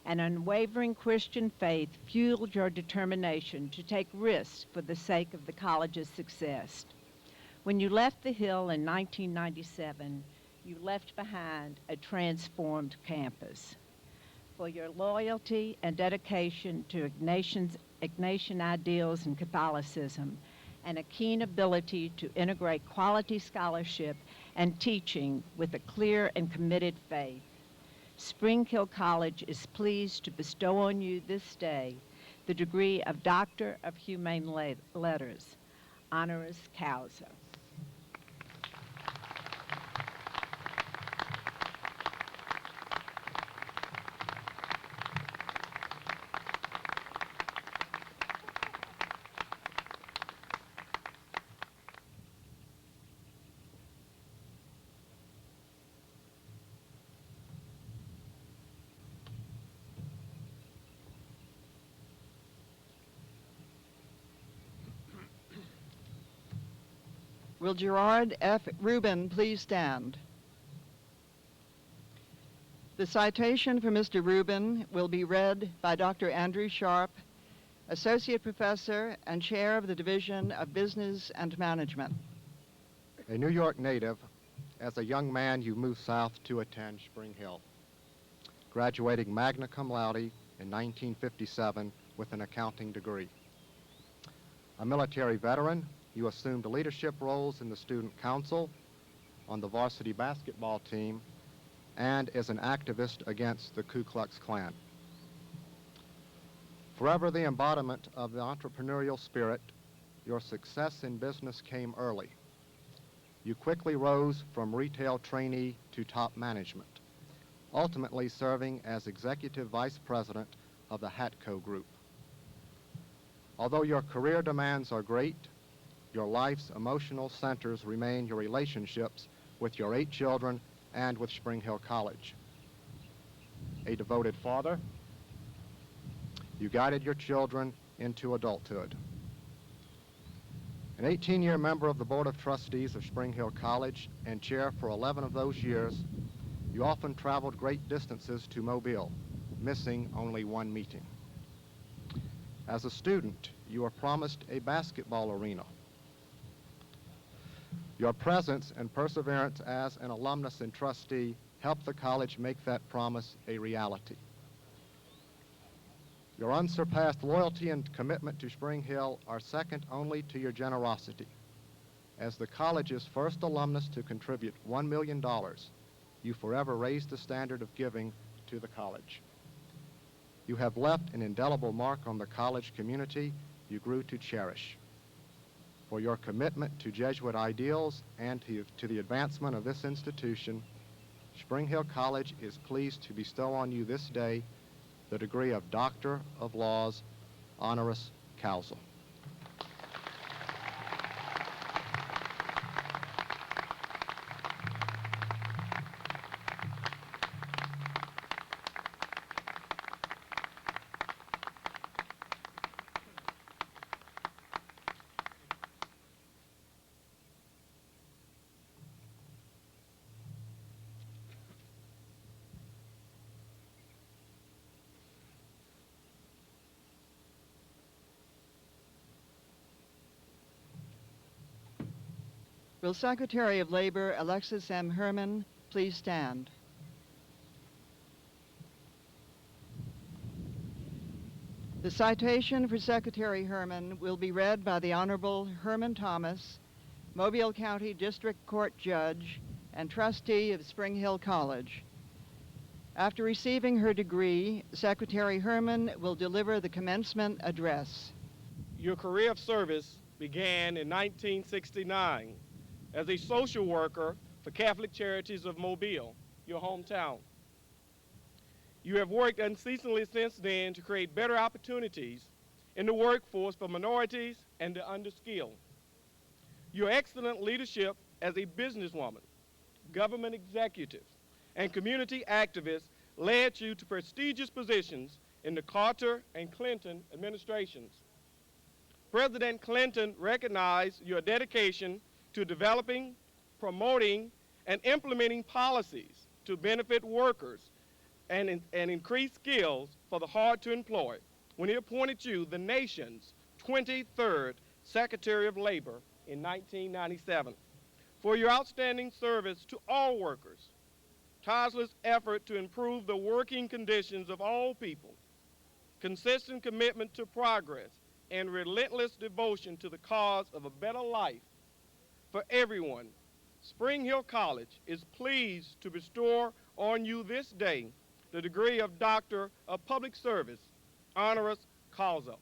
An unwavering Christian faith fueled your determination to take risks for the sake of the college's success. When you left the Hill in 1997, you left behind a transformed campus. For your loyalty and dedication to Ignatian ideals and Catholicism, and a keen ability to integrate quality scholarship and teaching with a clear and committed faith, Spring Hill College is pleased to bestow on you this day the degree of Doctor of Humane Letters, honoris causa. Will Gerard F. Rubin please stand? The citation for Mr. Rubin will be read by Dr. Andrew Sharp, Associate Professor and Chair of the Division of Business and Management. A New York native, as a young man you moved south to attend Spring Hill, graduating magna cum laude in 1957 with an accounting degree. A military veteran, you assumed leadership roles in the student council, on the varsity basketball team, and as an activist against the Ku Klux Klan. Forever the embodiment of the entrepreneurial spirit, your success in business came early. you quickly rose from retail trainee to top management, ultimately serving as Executive Vice President of the Hatco Group. Although your career demands are great, your life's emotional centers remain your relationships with your 8 children and with Spring Hill College. A devoted father, you guided your children into adulthood. An 18-year member of the Board of Trustees of Spring Hill College and chair for 11 of those years, you often traveled great distances to Mobile, missing only one meeting. As a student, you were promised a basketball arena. Your presence and perseverance as an alumnus and trustee helped the college make that promise a reality. Your unsurpassed loyalty and commitment to Spring Hill are second only to your generosity. As the college's first alumnus to contribute $1 million, you forever raised the standard of giving to the college. You have left an indelible mark on the college community you grew to cherish. For your commitment to Jesuit ideals and to the advancement of this institution, Spring Hill College is pleased to bestow on you this day the degree of Doctor of Laws, honoris causa. Will Secretary of Labor Alexis M. Herman please stand? The citation for Secretary Herman will be read by the Honorable Herman Thomas, Mobile County District Court Judge and Trustee of Spring Hill College. After receiving her degree, Secretary Herman will deliver the commencement address. Your career of service began in 1969 as a social worker for Catholic Charities of Mobile, your hometown. You have worked unceasingly since then to create better opportunities in the workforce for minorities and the underskilled. Your excellent leadership as a businesswoman, government executive, and community activist led you to prestigious positions in the Carter and Clinton administrations. President Clinton recognized your dedication to developing, promoting, and implementing policies to benefit workers and increase skills for the hard to employ when he appointed you the nation's 23rd Secretary of Labor in 1997. For your outstanding service to all workers, tireless effort to improve the working conditions of all people, consistent commitment to progress, and relentless devotion to the cause of a better life for everyone, Spring Hill College is pleased to bestow on you this day the degree of Doctor of Public Service, honoris causa.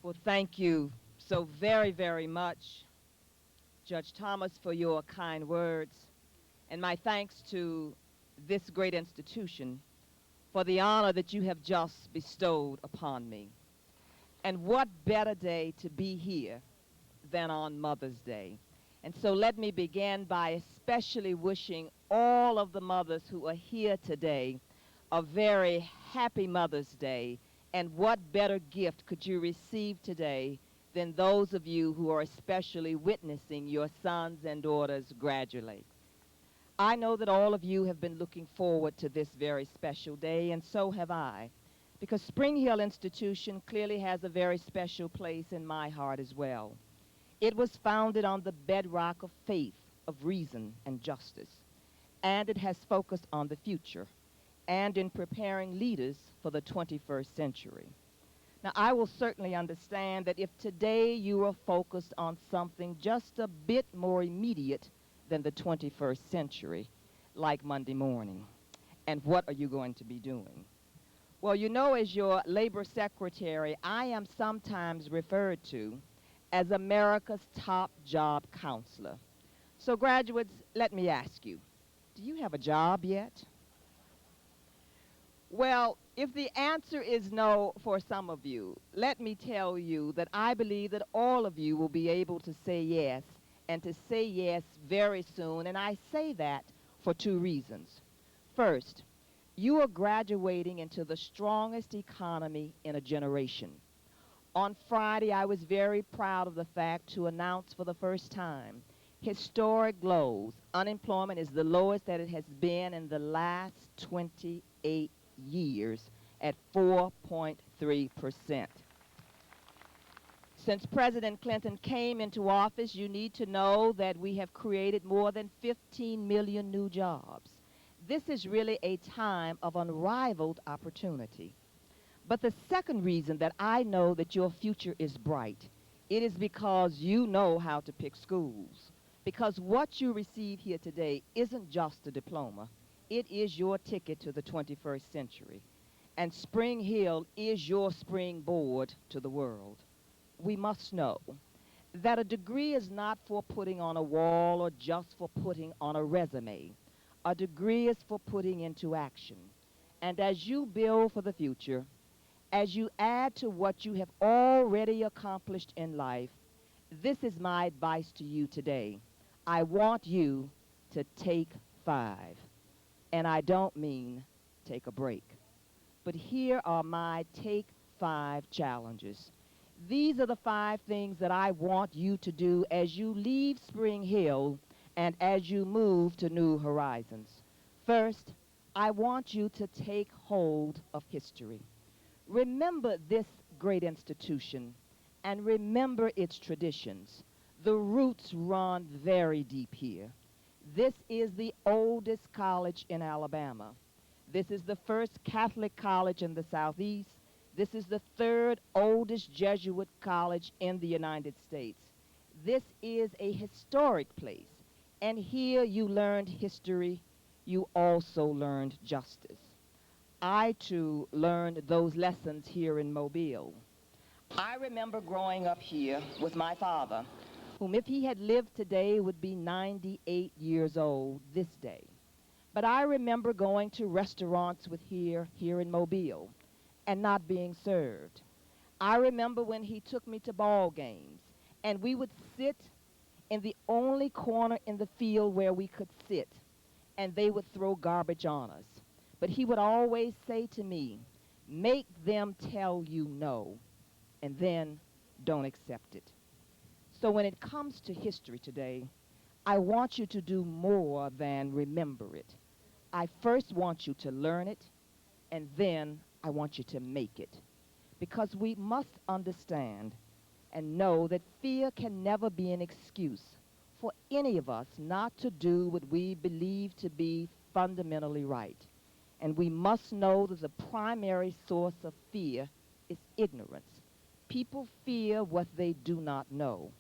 Well, thank you so very, very much, Judge Thomas, for your kind words. And my thanks to this great institution for the honor that you have just bestowed upon me. And what better day to be here than on Mother's Day. And so let me begin by especially wishing all of the mothers who are here today a very happy Mother's Day. And what better gift could you receive today than those of you who are especially witnessing your sons and daughters graduate? I know that all of you have been looking forward to this very special day, and so have I, because Spring Hill Institution clearly has a very special place in my heart as well. It was founded on the bedrock of faith of reason and justice, and it has focused on the future and in preparing leaders for the 21st century. Now, I will certainly understand that if today you are focused on something just a bit more immediate than the 21st century, like Monday morning, and what are you going to be doing? Well, you know, as your labor secretary, I am sometimes referred to as America's top job counselor. So graduates, let me ask you, do you have a job yet? Well, if the answer is no for some of you, let me tell you that I believe that all of you will be able to say yes, and to say yes very soon, and I say that for two reasons. First, you are graduating into the strongest economy in a generation. On Friday, I was very proud of the fact to announce for the first time historic lows. Unemployment is the lowest that it has been in the last 28 years at 4.3%. Since President Clinton came into office, you need to know that we have created more than 15 million new jobs. This is really a time of unrivaled opportunity. But the second reason that I know that your future is bright, it is because you know how to pick schools. Because what you receive here today isn't just a diploma. It is your ticket to the 21st century. And Spring Hill is your springboard to the world. We must know that a degree is not for putting on a wall or just for putting on a resume. A degree is for putting into action. And as you build for the future, as you add to what you have already accomplished in life, this is my advice to you today. I want you to take 5. And I don't mean take a break. But here are my take 5 challenges. These are the 5 things that I want you to do as you leave Spring Hill and as you move to new horizons. First, I want you to take hold of history. Remember this great institution and remember its traditions. The roots run very deep here. This is the oldest college in Alabama. This is the first Catholic college in the Southeast. This is the 3rd oldest Jesuit college in the United States. This is a historic place. And here you learned history. You also learned justice. I, too, learned those lessons here in Mobile. I remember growing up here with my father, whom if he had lived today would be 98 years old this day. But I remember going to restaurants with here in Mobile and not being served. I remember when he took me to ball games and we would sit in the only corner in the field where we could sit, and they would throw garbage on us. But he would always say to me, make them tell you no, and then don't accept it. So when it comes to history today, I want you to do more than remember it. I first want you to learn it, and then I want you to make it. Because we must understand and know that fear can never be an excuse for any of us not to do what we believe to be fundamentally right. And we must know that the primary source of fear is ignorance. People fear what they do not know,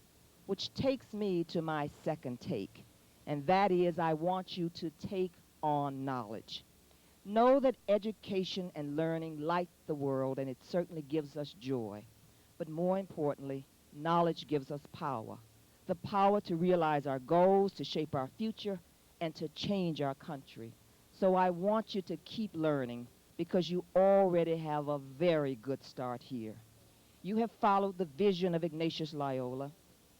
which takes me to my second take, and that is I want you to take on knowledge. Know that education and learning light the world, and it certainly gives us joy. But more importantly, knowledge gives us power. The power to realize our goals, to shape our future, and to change our country. So I want you to keep learning because you already have a very good start here. You have followed the vision of Ignatius Loyola.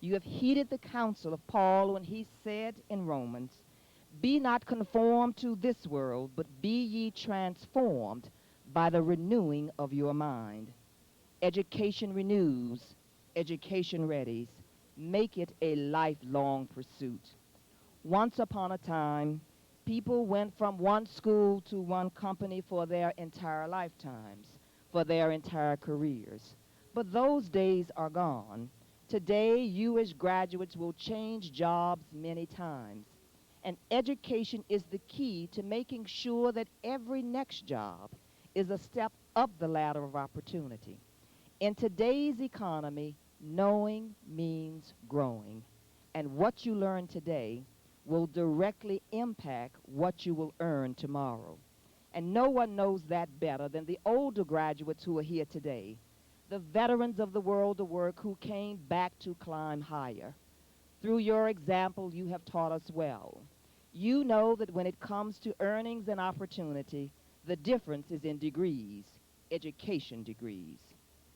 You have heeded the counsel of Paul when he said in Romans, be not conformed to this world, but be ye transformed by the renewing of your mind. Education renews, education readies. Make it a lifelong pursuit. Once upon a time, people went from one school to one company for their entire lifetimes, for their entire careers. But those days are gone. Today, you as graduates will change jobs many times, and education is the key to making sure that every next job is a step up the ladder of opportunity. In today's economy, knowing means growing, and what you learn today will directly impact what you will earn tomorrow. And no one knows that better than the older graduates who are here today, the veterans of the world of work who came back to climb higher. Through your example, you have taught us well. You know that when it comes to earnings and opportunity, the difference is in degrees, education degrees.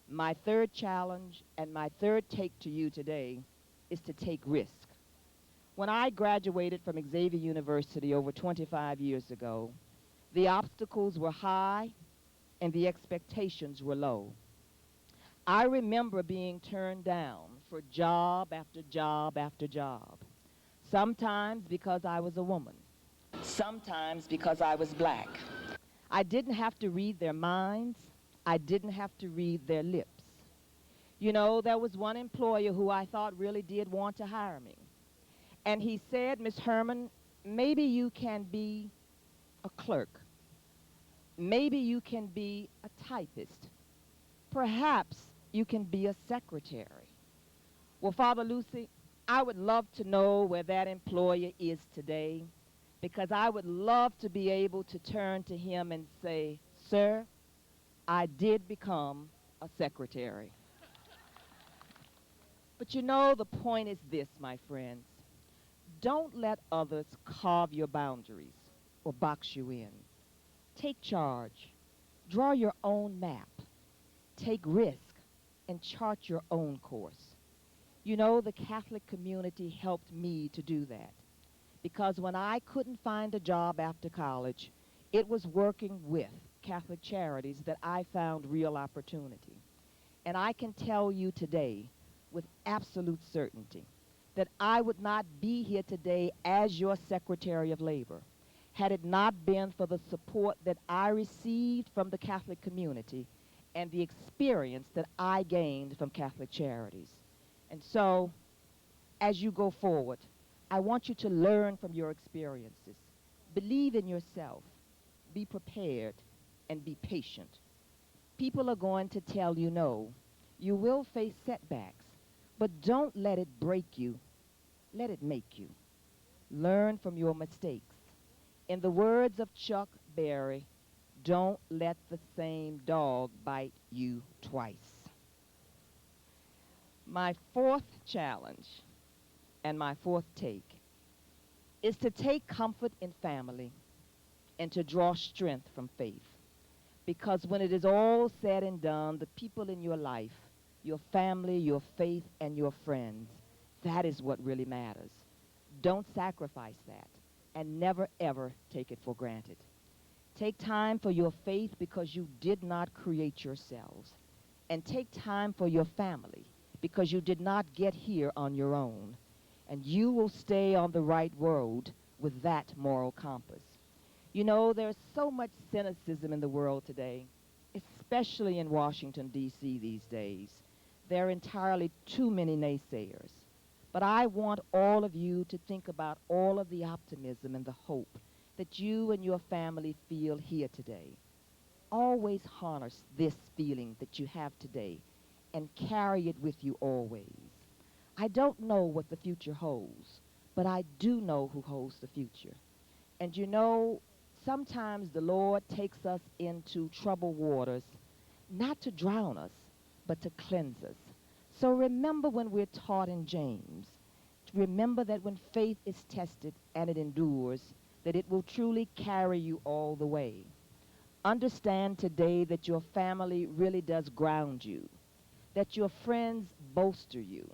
My third challenge and my third take to you today is to take risk. When I graduated from Xavier University over 25 years ago, the obstacles were high and the expectations were low. I remember being turned down for job after job after job, sometimes because I was a woman, sometimes because I was black. I didn't have to read their minds. I didn't have to read their lips. You know, there was one employer who I thought really did want to hire me. And he said, Miss Herman, maybe you can be a clerk. Maybe you can be a typist. Perhaps you can be a secretary. Well, Father Lucey, I would love to know where that employer is today, because I would love to be able to turn to him and say, sir, I did become a secretary. But you know, the point is this, my friends. Don't let others carve your boundaries or box you in. Take charge. Draw your own map. Take risk and chart your own course. You know, the Catholic community helped me to do that, because when I couldn't find a job after college, it was working with Catholic Charities that I found real opportunity. And I can tell you today with absolute certainty that I would not be here today as your Secretary of Labor had it not been for the support that I received from the Catholic community and the experience that I gained from Catholic Charities. And so, as you go forward, I want you to learn from your experiences. Believe in yourself. Be prepared and be patient. People are going to tell you no. You will face setbacks, but don't let it break you. Let it make you. Learn from your mistakes. In the words of Chuck Berry, don't let the same dog bite you twice. My fourth challenge and my fourth take is to take comfort in family and to draw strength from faith. Because when it is all said and done, the people in your life, your family, your faith, and your friends, that is what really matters. Don't sacrifice that, and never, ever take it for granted. Take time for your faith because you did not create yourselves. And take time for your family because you did not get here on your own. And you will stay on the right road with that moral compass. You know, there's so much cynicism in the world today, especially in Washington, D.C. these days. There are entirely too many naysayers. But I want all of you to think about all of the optimism and the hope that you and your family feel here today. Always harness this feeling that you have today and carry it with you always. I don't know what the future holds, but I do know who holds the future. And you know, sometimes the Lord takes us into troubled waters, not to drown us, but to cleanse us. So remember when we're taught in James, remember that when faith is tested and it endures, that it will truly carry you all the way. Understand today that your family really does ground you, that your friends bolster you,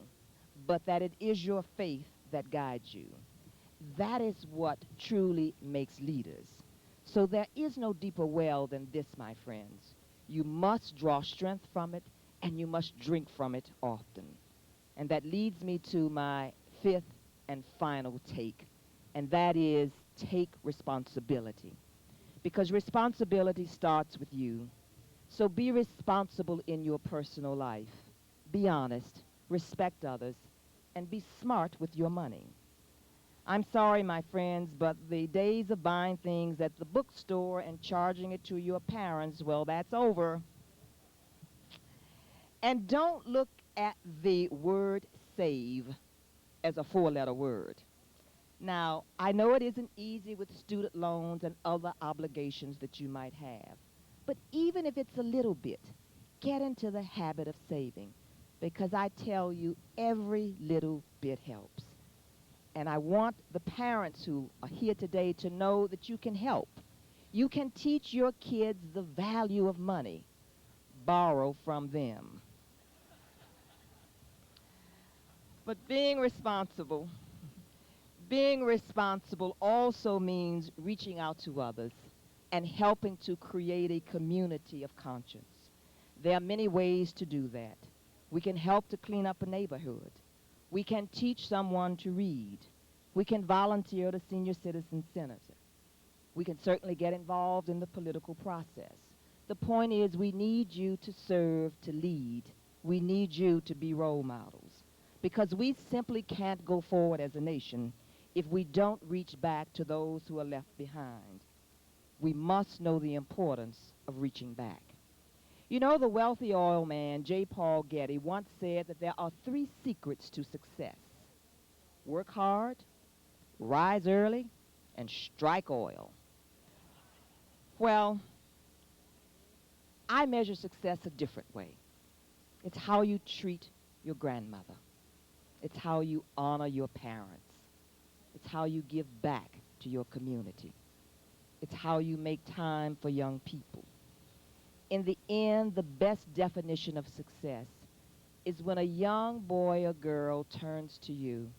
but that it is your faith that guides you. That is what truly makes leaders. So there is no deeper well than this, my friends. You must draw strength from it, and you must drink from it often. And that leads me to my fifth and final take, and that is take responsibility. Because responsibility starts with you. So be responsible in your personal life. Be honest. respect others, and be smart with your money. I'm sorry, my friends, but the days of buying things at the bookstore and charging it to your parents, well, that's over. And don't look at the word save as a four-letter word. Now, I know it isn't easy with student loans and other obligations that you might have, but even if it's a little bit, get into the habit of saving, because I tell you, every little bit helps. And I want the parents who are here today to know that you can help. You can teach your kids the value of money. Borrow from them. But being responsible also means reaching out to others and helping to create a community of conscience. There are many ways to do that. We can help to clean up a neighborhood. We can teach someone to read. We can volunteer at a senior citizen center. We can certainly get involved in the political process. The point is, we need you to serve, to lead. We need you to be role models, because we simply can't go forward as a nation if we don't reach back to those who are left behind. We must know the importance of reaching back. You know, the wealthy oil man, J. Paul Getty, once said that there are 3 secrets to success: work hard, rise early, and strike oil. Well, I measure success a different way. It's how you treat your grandmother. It's how you honor your parents. It's how you give back to your community. It's how you make time for young people. In the end, the best definition of success is when a young boy or girl turns to you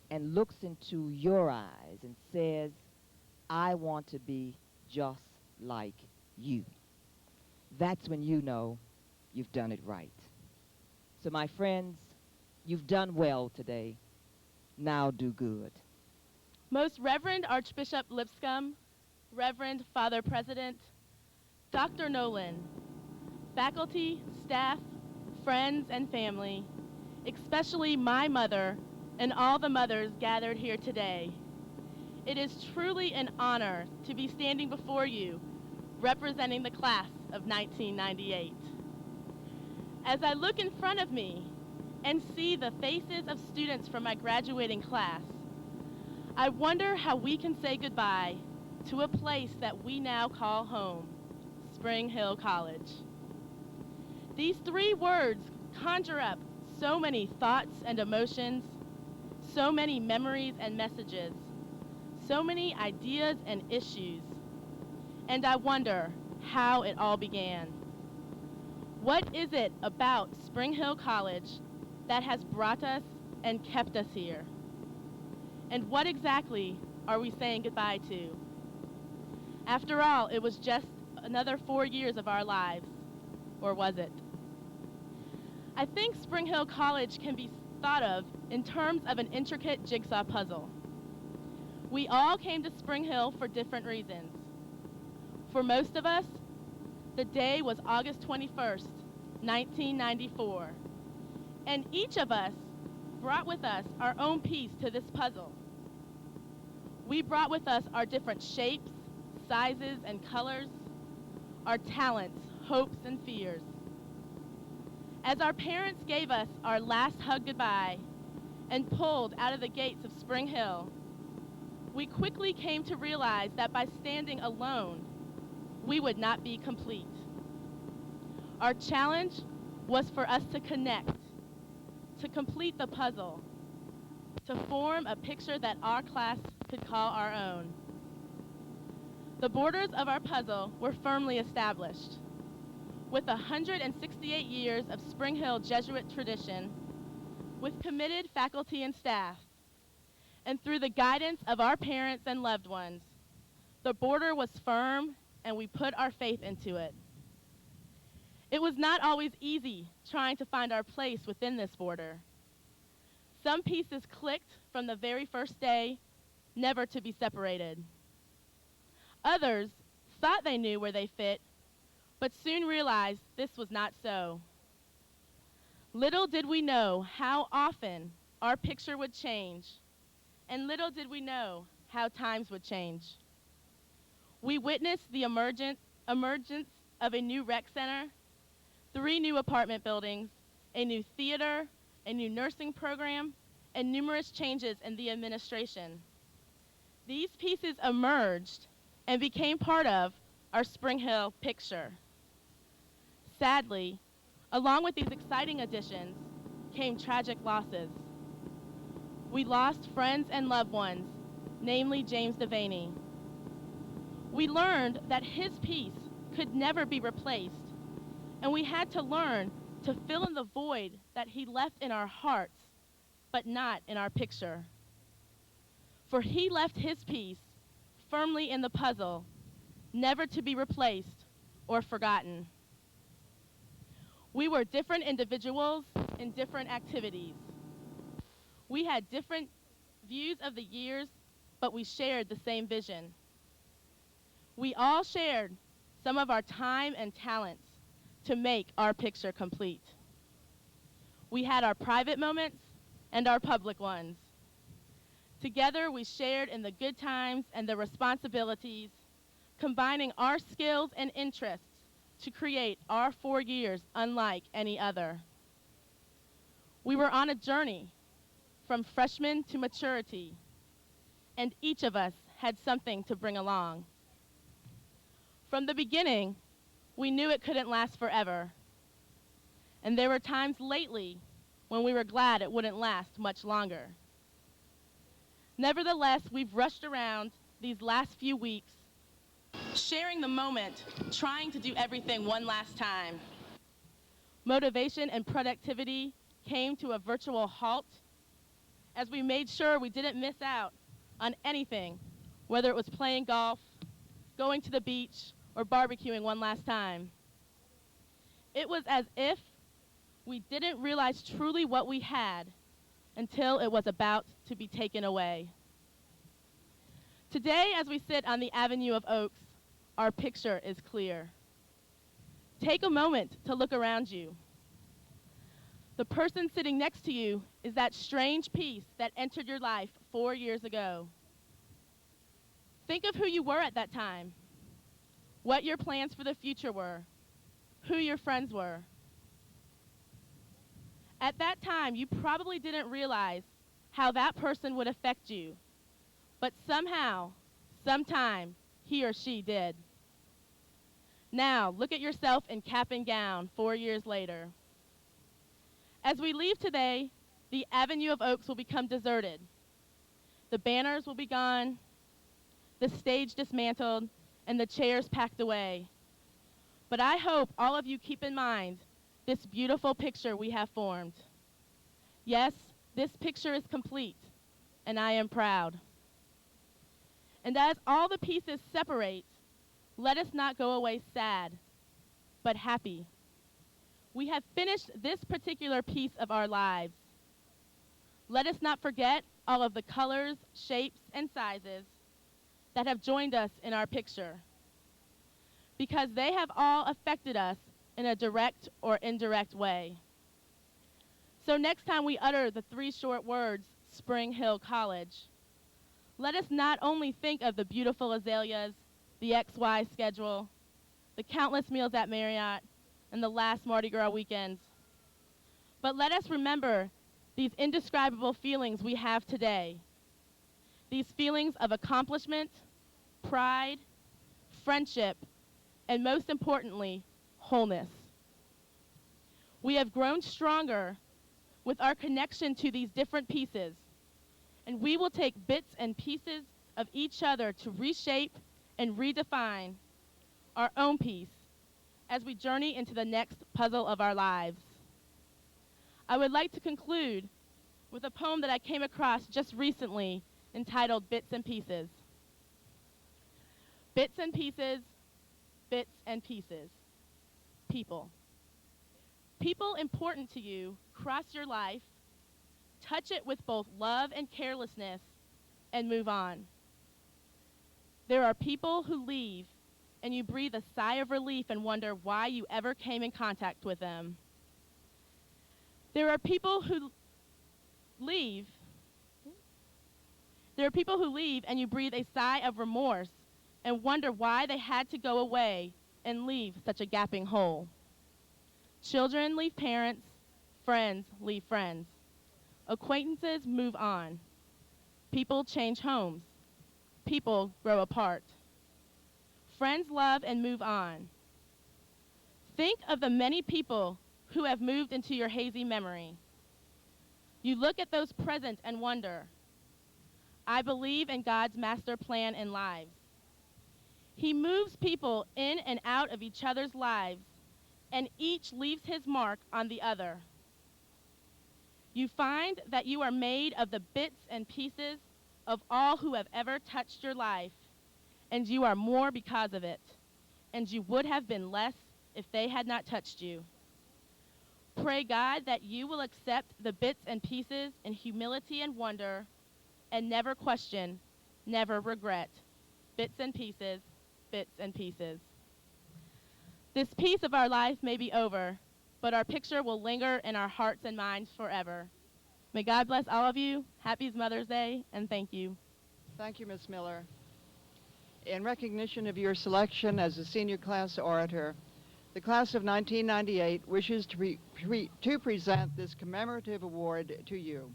and looks into your eyes and says, I want to be just like you. That's when you know you've done it right. So my friends, you've done well today. Now do good. Most Reverend Archbishop Lipscomb, Reverend Father President, Dr. Nolan, faculty, staff, friends, and family, especially my mother and all the mothers gathered here today. It is truly an honor to be standing before you, representing the class of 1998. As I look in front of me and see the faces of students from my graduating class, I wonder how we can say goodbye to a place that we now call home, Spring Hill College. These 3 words conjure up so many thoughts and emotions, so many memories and messages, so many ideas and issues, and I wonder how it all began. What is it about Spring Hill College that has brought us and kept us here? And what exactly are we saying goodbye to? After all, it was just another 4 years of our lives, or was it? I think Spring Hill College can be thought of in terms of an intricate jigsaw puzzle. We all came to Spring Hill for different reasons. For most of us, the day was August 21st, 1994, and each of us brought with us our own piece to this puzzle. We brought with us our different shapes, sizes, and colors, our talents, hopes, and fears. As our parents gave us our last hug goodbye and pulled out of the gates of Spring Hill, we quickly came to realize that by standing alone, we would not be complete. Our challenge was for us to connect, to complete the puzzle, to form a picture that our class could call our own. The borders of our puzzle were firmly established. With 168 years of Spring Hill Jesuit tradition, with committed faculty and staff, and through the guidance of our parents and loved ones, the border was firm and we put our faith into it. It was not always easy trying to find our place within this border. Some pieces clicked from the very first day, never to be separated. Others thought they knew where they fit, but soon realized this was not so. Little did we know how often our picture would change, and little did we know how times would change. We witnessed the emergence of a new rec center, 3 new apartment buildings, a new theater, a new nursing program, and numerous changes in the administration. These pieces emerged and became part of our Spring Hill picture. Sadly, along with these exciting additions came tragic losses. We lost friends and loved ones, namely James Devaney. We learned that his piece could never be replaced, and we had to learn to fill in the void that he left in our hearts, but not in our picture. For he left his piece firmly in the puzzle, never to be replaced or forgotten. We were different individuals in different activities. We had different views of the years, but we shared the same vision. We all shared some of our time and talents to make our picture complete. We had our private moments and our public ones. Together, we shared in the good times and the responsibilities, combining our skills and interests to create our 4 years unlike any other. We were on a journey from freshman to maturity, and each of us had something to bring along. From the beginning, we knew it couldn't last forever, and there were times lately when we were glad it wouldn't last much longer. Nevertheless, we've rushed around these last few weeks, sharing the moment, trying to do everything one last time. Motivation and productivity came to a virtual halt as we made sure we didn't miss out on anything, whether it was playing golf, going to the beach, or barbecuing one last time. It was as if we didn't realize truly what we had until it was about to be taken away. Today, as we sit on the Avenue of Oaks, our picture is clear. Take a moment to look around you. The person sitting next to you is that strange piece that entered your life 4 years ago. Think of who you were at that time, what your plans for the future were, who your friends were. At that time, you probably didn't realize how that person would affect you, but somehow, sometime, he or she did. Now, look at yourself in cap and gown 4 years later. As we leave today, the Avenue of Oaks will become deserted. The banners will be gone, the stage dismantled, and the chairs packed away. But I hope all of you keep in mind this beautiful picture we have formed. Yes, this picture is complete, and I am proud. And as all the pieces separate, let us not go away sad, but happy. We have finished this particular piece of our lives. Let us not forget all of the colors, shapes, and sizes that have joined us in our picture, because they have all affected us in a direct or indirect way. So next time we utter the 3 short words, Spring Hill College, let us not only think of the beautiful azaleas, the XY schedule, the countless meals at Marriott, and the last Mardi Gras weekends, but let us remember these indescribable feelings we have today, these feelings of accomplishment, pride, friendship, and most importantly, wholeness. We have grown stronger with our connection to these different pieces, and we will take bits and pieces of each other to reshape and redefine our own piece as we journey into the next puzzle of our lives. I would like to conclude with a poem that I came across just recently entitled Bits and Pieces. Bits and pieces, bits and pieces. People. People important to you cross your life, touch it with both love and carelessness, and move on. There are people who leave, and you breathe a sigh of relief and wonder why you ever came in contact with them. There are people who leave. There are people who leave and you breathe a sigh of remorse and wonder why they had to go away and leave such a gaping hole. Children leave parents, friends leave friends. Acquaintances move on. People change homes. People grow apart. Friends love and move on. Think of the many people who have moved into your hazy memory. You look at those present and wonder, I believe in God's master plan in lives. He moves people in and out of each other's lives, and each leaves his mark on the other. You find that you are made of the bits and pieces of all who have ever touched your life, and you are more because of it, and you would have been less if they had not touched you. Pray God that you will accept the bits and pieces in humility and wonder, and never question, never regret. Bits and pieces, bits and pieces. This piece of our life may be over, but our picture will linger in our hearts and minds forever. May God bless all of you. Happy Mother's Day, and thank you. Thank you, Ms. Miller. In recognition of your selection as a senior class orator, the class of 1998 wishes to present this commemorative award to you.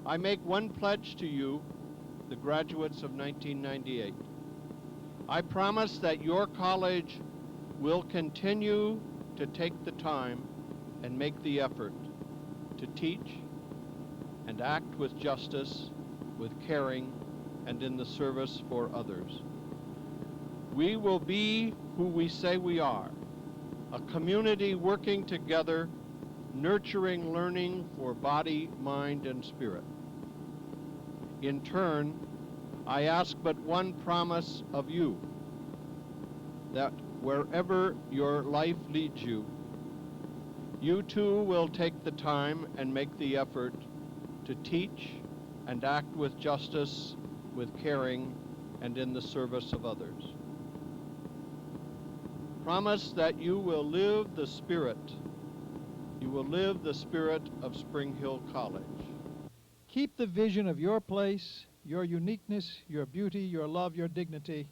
I make one pledge to you, the graduates of 1998. I promise that your college will continue to take the time and make the effort to teach and act with justice, with caring, and in the service for others. We will be who we say we are, a community working together, nurturing learning for body, mind, and spirit. In turn, I ask but one promise of you, that wherever your life leads you, you too will take the time and make the effort to teach and act with justice, with caring, and in the service of others. Promise that you will live the spirit. You will live the spirit of Spring Hill College. Keep the vision of your place, your uniqueness, your beauty, your love, your dignity.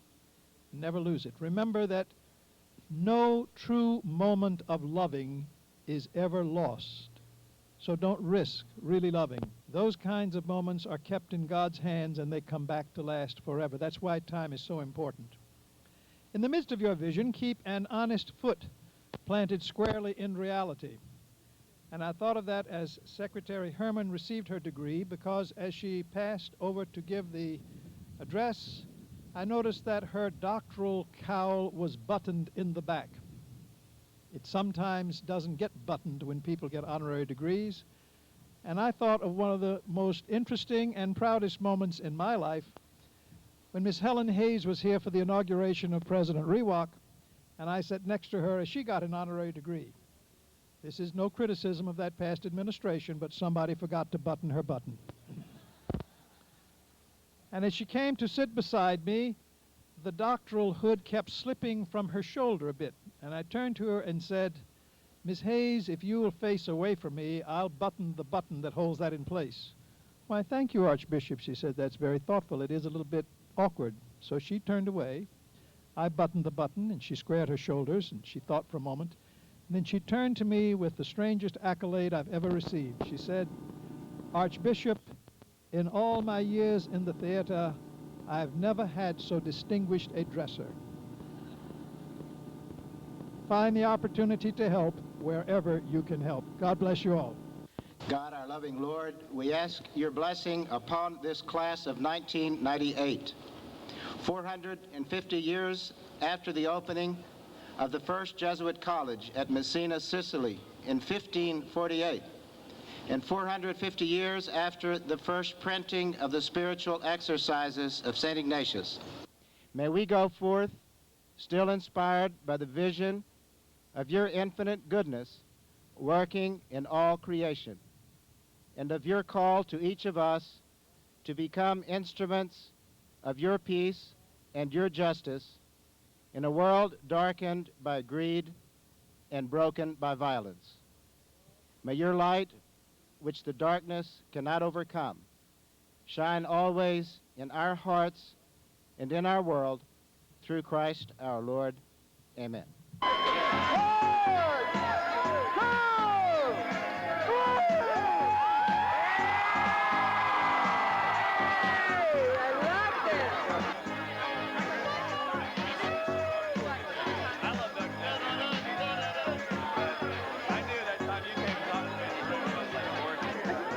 Never lose it. Remember that no true moment of loving is ever lost. So don't risk really loving. Those kinds of moments are kept in God's hands and they come back to last forever. That's why time is so important. In the midst of your vision, keep an honest foot planted squarely in reality. And I thought of that as Secretary Herman received her degree, because as she passed over to give the address, I noticed that her doctoral cowl was buttoned in the back. It sometimes doesn't get buttoned when people get honorary degrees. And I thought of one of the most interesting and proudest moments in my life when Miss Helen Hayes was here for the inauguration of President Rewak, and I sat next to her as she got an honorary degree. This is no criticism of that past administration, but somebody forgot to button her button. And as she came to sit beside me, the doctoral hood kept slipping from her shoulder a bit. And I turned to her and said, Miss Hayes, if you will face away from me, I'll button the button that holds that in place. Why, thank you, Archbishop, she said. That's very thoughtful. It is a little bit awkward. So she turned away. I buttoned the button, and she squared her shoulders, and she thought for a moment. And then she turned to me with the strangest accolade I've ever received. She said, Archbishop, in all my years in the theater, I've never had so distinguished a dresser. Find the opportunity to help wherever you can help. God bless you all. God, our loving Lord, we ask your blessing upon this class of 1998. 450 years after the opening of the first Jesuit college at Messina, Sicily in 1548, and 450 years after the first printing of the spiritual exercises of St. Ignatius. May we go forth, still inspired by the vision of your infinite goodness, working in all creation, and of your call to each of us to become instruments of your peace and your justice in a world darkened by greed and broken by violence. May your light, which the darkness cannot overcome, shine always in our hearts and in our world, through Christ our Lord. Amen.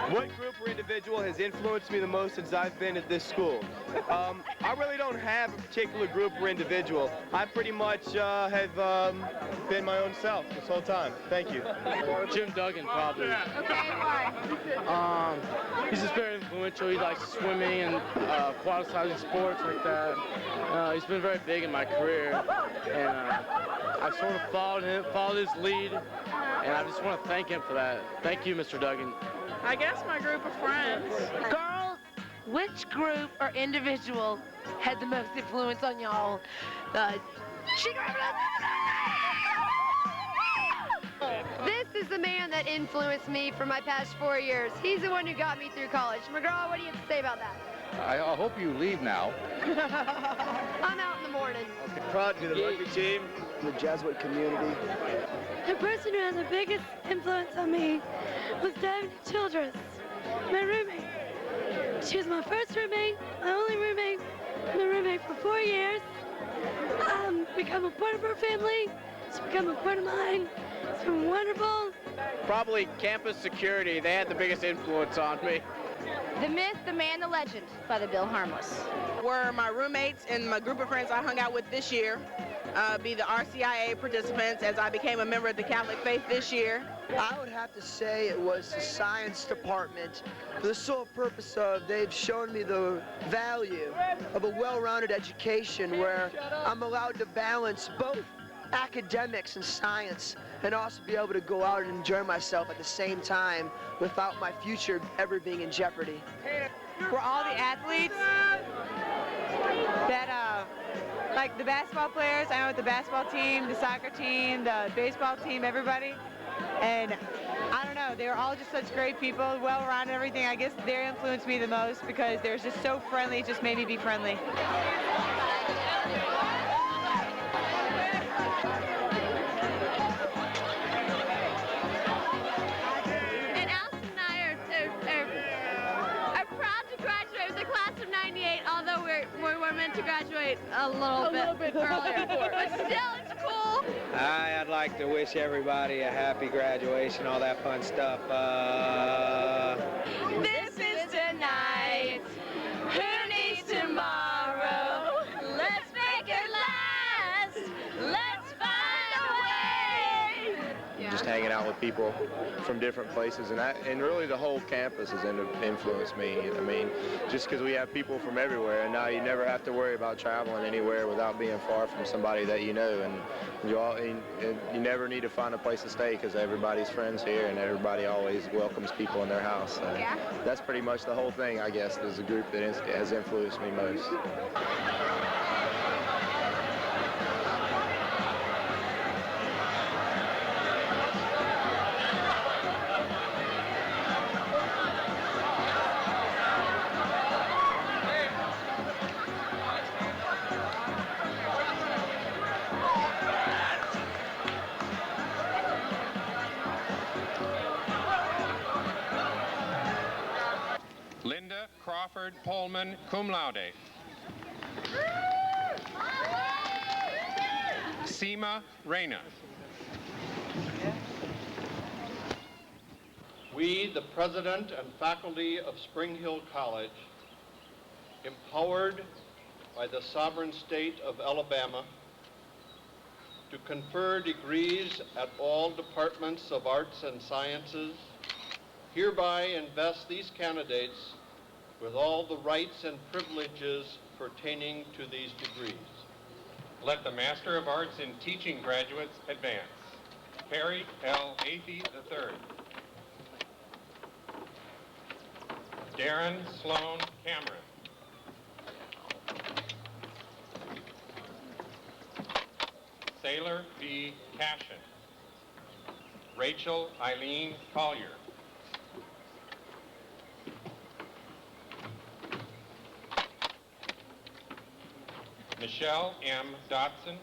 What group or individual has influenced me the most since I've been at this school? I really don't have a particular group or individual. I pretty much have been my own self this whole time. Thank you. Jim Duggan, probably. Okay, why? He's just very influential. He likes swimming and aquaticizing sports like that. He's been very big in my career, and I sort of followed his lead, and I just want to thank him for that. Thank you, Mr. Duggan. I guess my group of friends. Girls, which group or individual had the most influence on y'all? This is the man that influenced me for my past 4 years. He's the one who got me through college. McGraw, what do you have to say about that? I hope you leave now. I'm out in the morning. Okay. Proud to be the rugby team, the Jesuit community. The person who had the biggest influence on me was Daphne Childress, my roommate. She was my first roommate, my only roommate, my roommate for 4 years. Become a part of her family. She's become a part of mine. It's been wonderful. Probably campus security. They had the biggest influence on me. The Myth, the Man, the Legend by the Bill Harmless. Were my roommates and my group of friends I hung out with this year, be the RCIA participants as I became a member of the Catholic faith this year. I would have to say it was the science department for the sole purpose of they've shown me the value of a well-rounded education where I'm allowed to balance both academics and science and also be able to go out and enjoy myself at the same time without my future ever being in jeopardy. For all the athletes that, like the basketball players, I know with the basketball team, the soccer team, the baseball team, everybody. And I don't know, they were all just such great people, well-rounded, everything. I guess they influenced me the most because they were just so friendly, it just made me be friendly. And Allison and I are proud to graduate with the class of '98, although we were meant to graduate a little bit earlier. But still, it's cool. I'd like to wish everybody a happy graduation, all that fun stuff. This is tonight. Who needs tomorrow? Let's make it last. Let's find a way. Just hanging out with people from different places, and really the whole campus has influenced me. I mean, just because we have people from everywhere, and now you never have to worry about traveling anywhere without being far from somebody that you know, and you never need to find a place to stay because everybody's friends here, and everybody always welcomes people in their house. So that's pretty much the whole thing, I guess. There's a group that has influenced me most. Crawford Pullman, cum laude. Seema Reyna. We, the president and faculty of Spring Hill College, empowered by the sovereign state of Alabama to confer degrees at all departments of arts and sciences, hereby invest these candidates with all the rights and privileges pertaining to these degrees. Let the Master of Arts in Teaching graduates advance. Harry L. Athey III. Darren Sloan Cameron. Sailor B. Cashin, Rachel Eileen Collier, Michelle M. Dotson,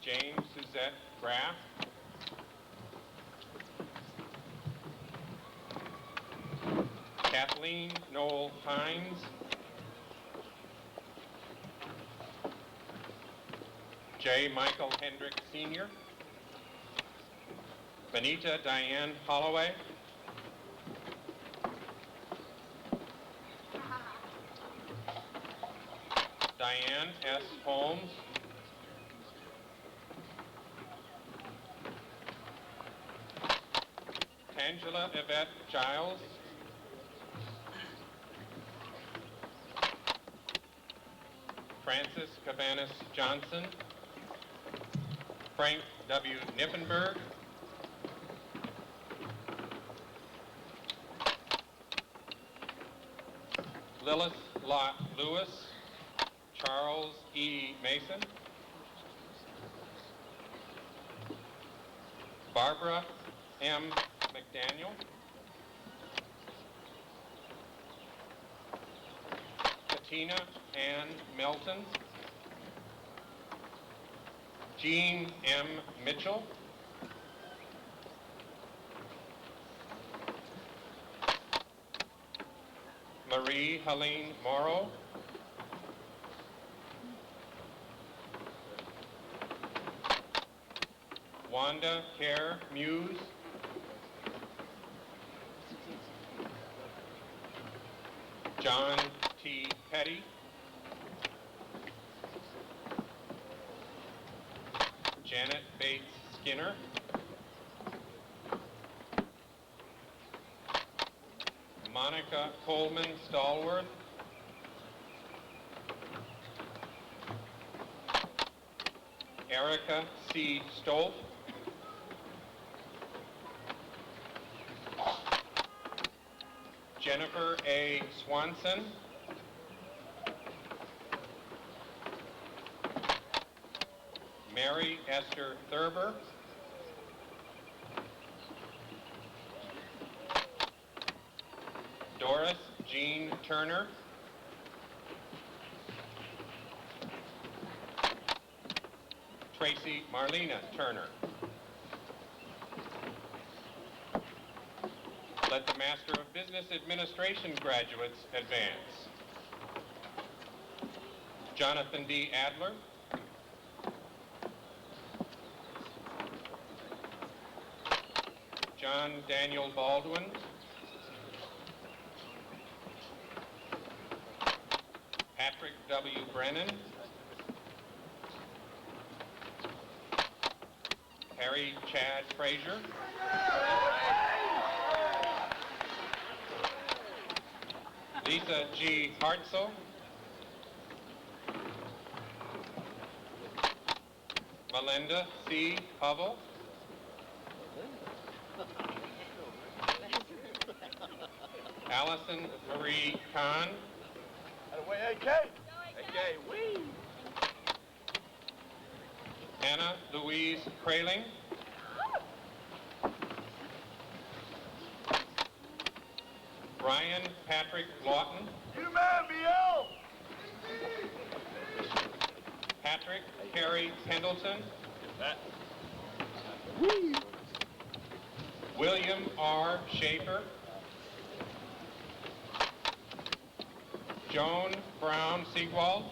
James Suzette Graff, Kathleen Noel Hines, J. Michael Hendrick Sr., Benita Diane Holloway, Diane S. Holmes, Angela Yvette Giles, Francis Cabanis Johnson, Frank W. Niffenberg, Lilith Lott Lewis, Charles E. Mason, Barbara M. McDaniel, Katina Ann Melton, Jean M. Mitchell, Marie Helene Morrow, Wanda Kerr Muse, John T. Petty, Janet Bates Skinner, Monica Coleman Stallworth, Erica C. Stolt, Jennifer A. Swanson, Mary Esther Thurber, Doris Jean Turner, Tracy Marlena Turner. Let the Master of Business Administration graduates advance. Jonathan D. Adler, John Daniel Baldwin, Patrick W. Brennan, Harry Chad Frazier, Lisa G. Hartzell, Melinda C. Hovell, Allison Marie Kahn, Anna Louise Kraling, Brian Patrick Lawton, Patrick Carey Pendleton, William R. Schaefer, Joan Brown Siegwald,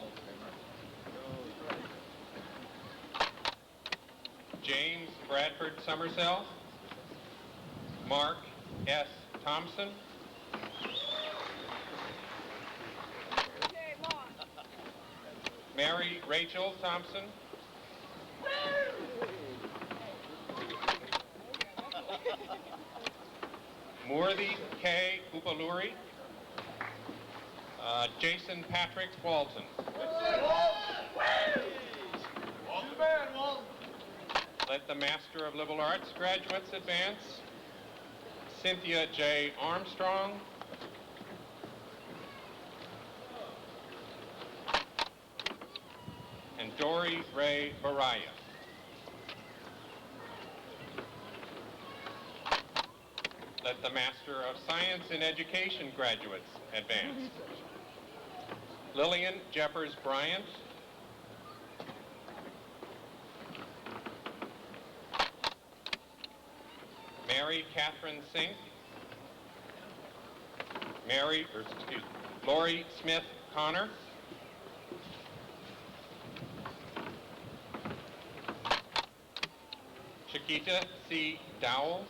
James Bradford Summersell, Mark S. Thompson, Mary Rachel Thompson, Moorthy K. Upaluri, Jason Patrick Walton. Let the Master of Liberal Arts graduates advance. Cynthia J. Armstrong, Dory Ray Baraya. Let the Master of Science in Education graduates advance. Lillian Jeffers Bryant. Mary Catherine Sink. Lori Smith Connor. Chiquita C. Dowell.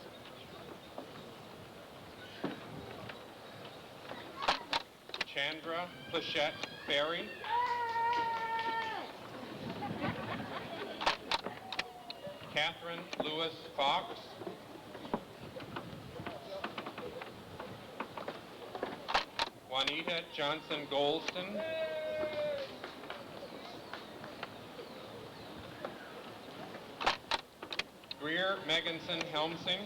Chandra Plachette Ferry. Catherine Lewis Fox. Juanita Johnson Golston. Greer Meganson Helmsing.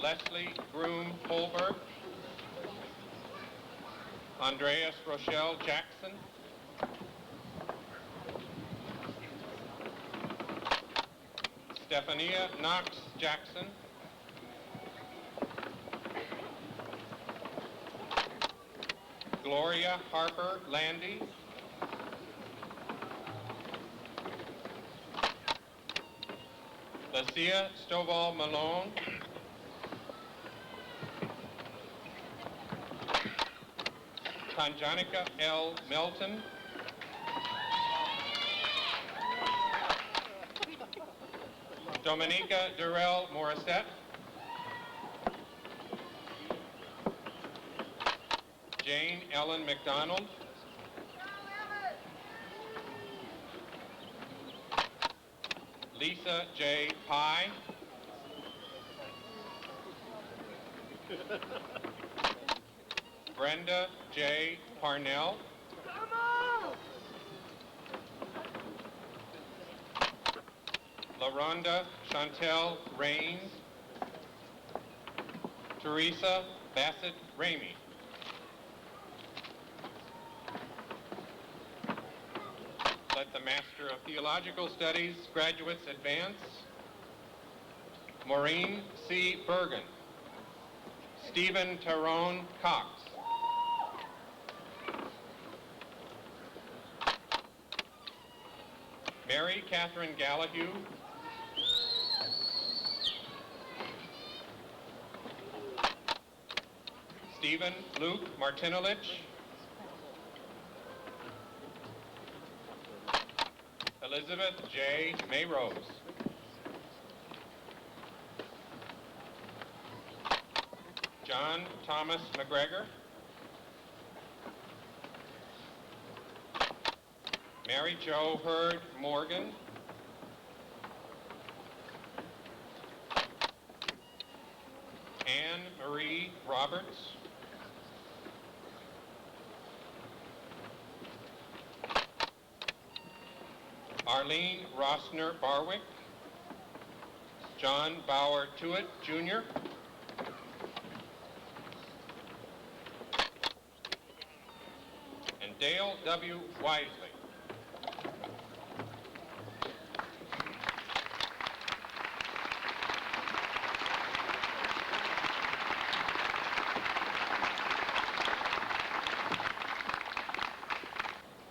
Leslie Groom Holberg. Andreas Rochelle Jackson. Stephania Knox Jackson. Gloria Harper Landy. Lucia Stovall Malone. Tanjanica L. Melton. Dominica Durrell Morissette. Jane Ellen McDonald. Lisa J. Pye. Brenda J. Parnell. LaRonda Chantel Raines. Teresa Bassett Ramey. Let the Master of Theological Studies graduates advance. Maureen C. Bergen. Stephen Tyrone Cox. Mary Catherine Gallahue. Stephen Luke Martinelich. Elizabeth J. Mayrose. John Thomas McGregor. Mary Jo Hurd Morgan. Anne Marie Roberts. Arlene Rossner Barwick. John Bauer Tewitt, Jr. And Dale W. Wisely.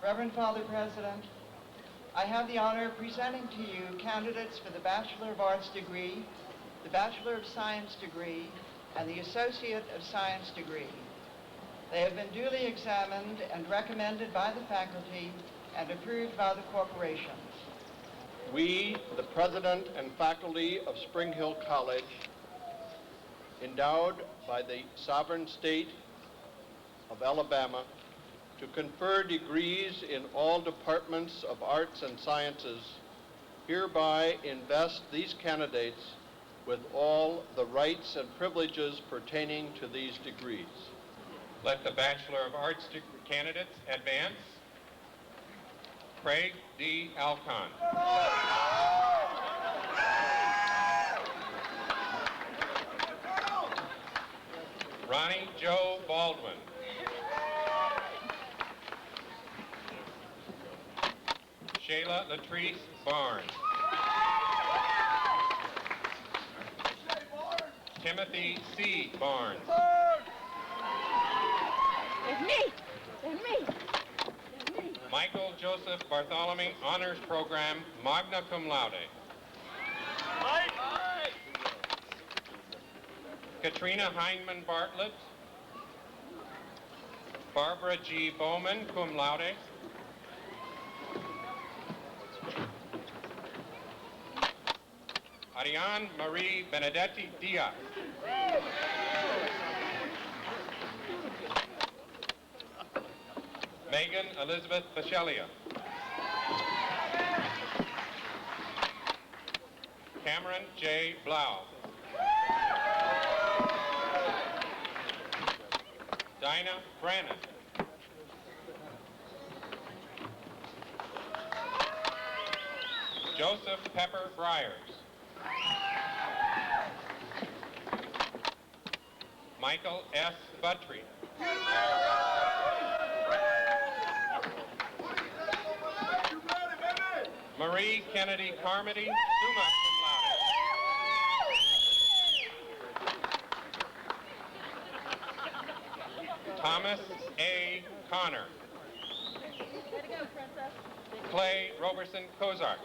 Reverend Father President, I have the honor of presenting to you candidates for the Bachelor of Arts degree, the Bachelor of Science degree, and the Associate of Science degree. They have been duly examined and recommended by the faculty and approved by the corporation. We, the President and faculty of Spring Hill College, endowed by the sovereign state of Alabama to confer degrees in all departments of arts and sciences, hereby invest these candidates with all the rights and privileges pertaining to these degrees. Let the Bachelor of Arts candidates advance. Craig D. Alcon. Ronnie Joe Baldwin. Carla Latrice Barnes. Timothy C. Barnes. It's me! It's me! Michael Joseph Bartholomew, Honors Program, magna cum laude. Katrina Heinman Bartlett. Barbara G. Bowman, cum laude. Ariane Marie Benedetti Diaz. Megan Elizabeth Bachelia. Cameron J. Blau. Dinah Brannon. Joseph Pepper Briers. Michael S. Buttry. Marie Kennedy Carmody, summa cum laude. Thomas A. Connor. Clay Roberson Kozart.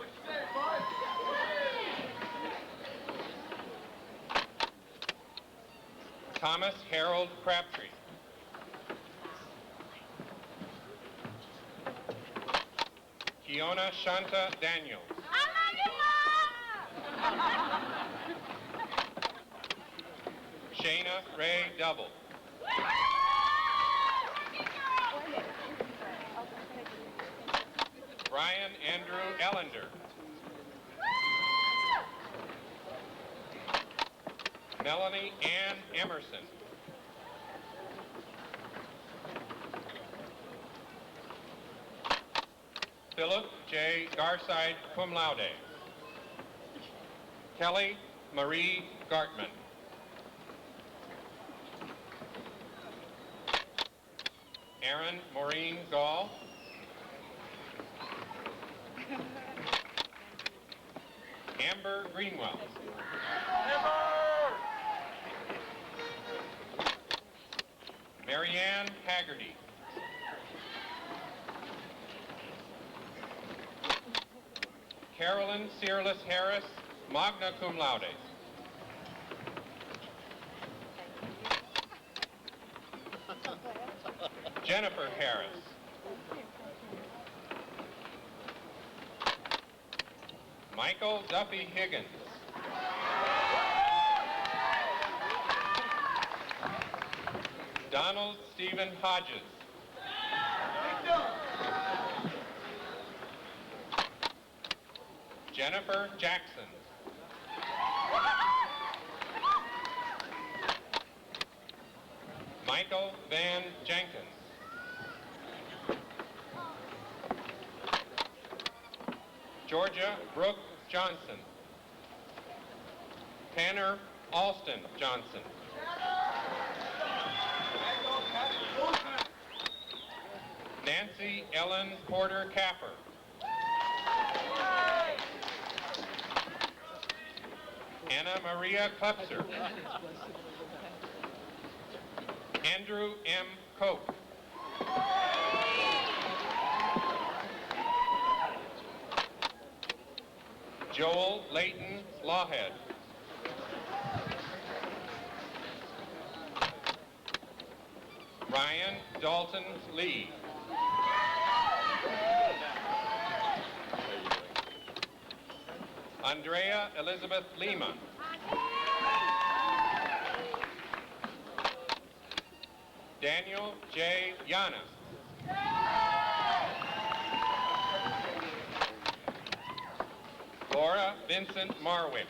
Thomas Harold Crabtree. Kiona Shanta Daniels. Shayna Ray Double. Brian Andrew Ellender. Melanie Ann Emerson. Philip J. Garside, cum laude. Kelly Marie Gartman. Aaron Maureen Gall. Amber Greenwell. Marianne Haggerty. Carolyn Searless Harris, magna cum laude. Jennifer Harris. Michael Duffy Higgins. Donald Stephen Hodges. Jennifer Jackson. Michael Van Jenkins. Georgia Brooke Johnson. Tanner Alston Johnson. Nancy Ellen Porter Capper. Anna Maria Klepser. Andrew M. Koch. Joel Layton Lawhead. Ryan Dalton Lee. Andrea Elizabeth Lima. Daniel J. Yanis. Laura Vincent Marwick.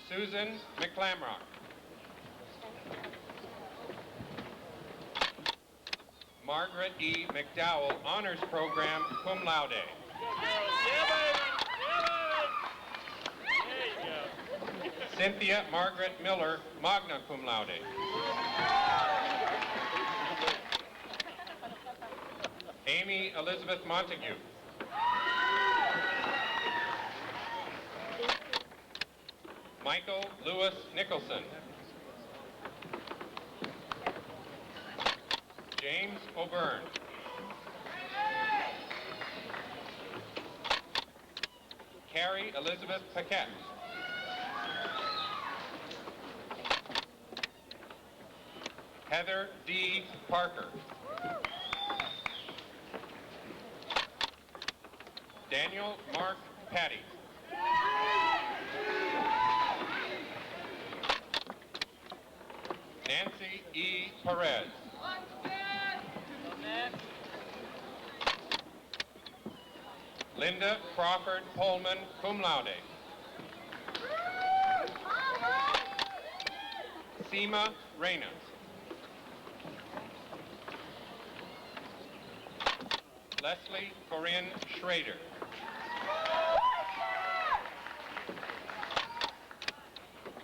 Susan McClamrock. Margaret E. McDowell, Honors Program, cum laude. Cynthia Margaret Miller, magna cum laude. Amy Elizabeth Montague. Michael Lewis Nicholson. James O'Byrne. Carrie Elizabeth Paquette. Heather D. Parker. Daniel Mark Patty. Nancy E. Perez. Linda Crawford Pullman, cum laude. Seema Reyna. Leslie Corinne Schrader.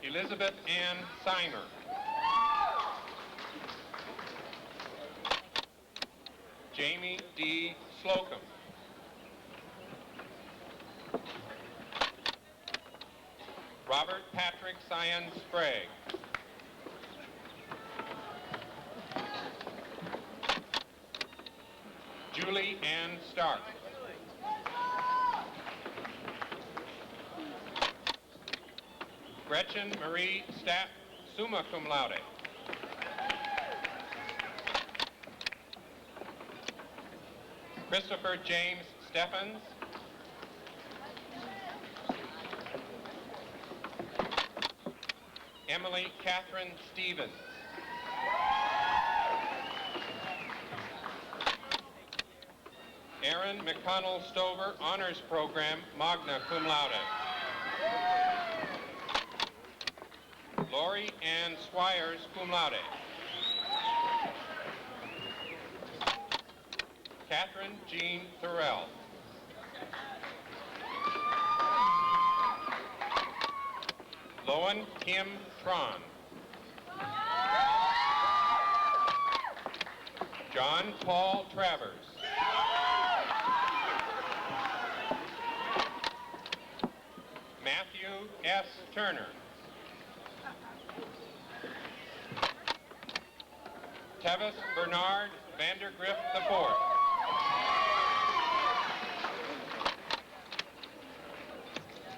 Elizabeth Ann Seimer. Jamie D. Slocum. Robert Patrick Sion Sprague. Julie Ann Stark. Gretchen Marie Stapp, summa cum laude. Christopher James Steffens. Emily Catherine Stevens. Aaron McConnell Stover, Honors Program, magna cum laude. Lori Ann Squires, cum laude. Catherine Jean Thurell. Loan Kim Tron. John Paul Travers. Matthew S. Turner. Tevis Bernard Vandergrift IV.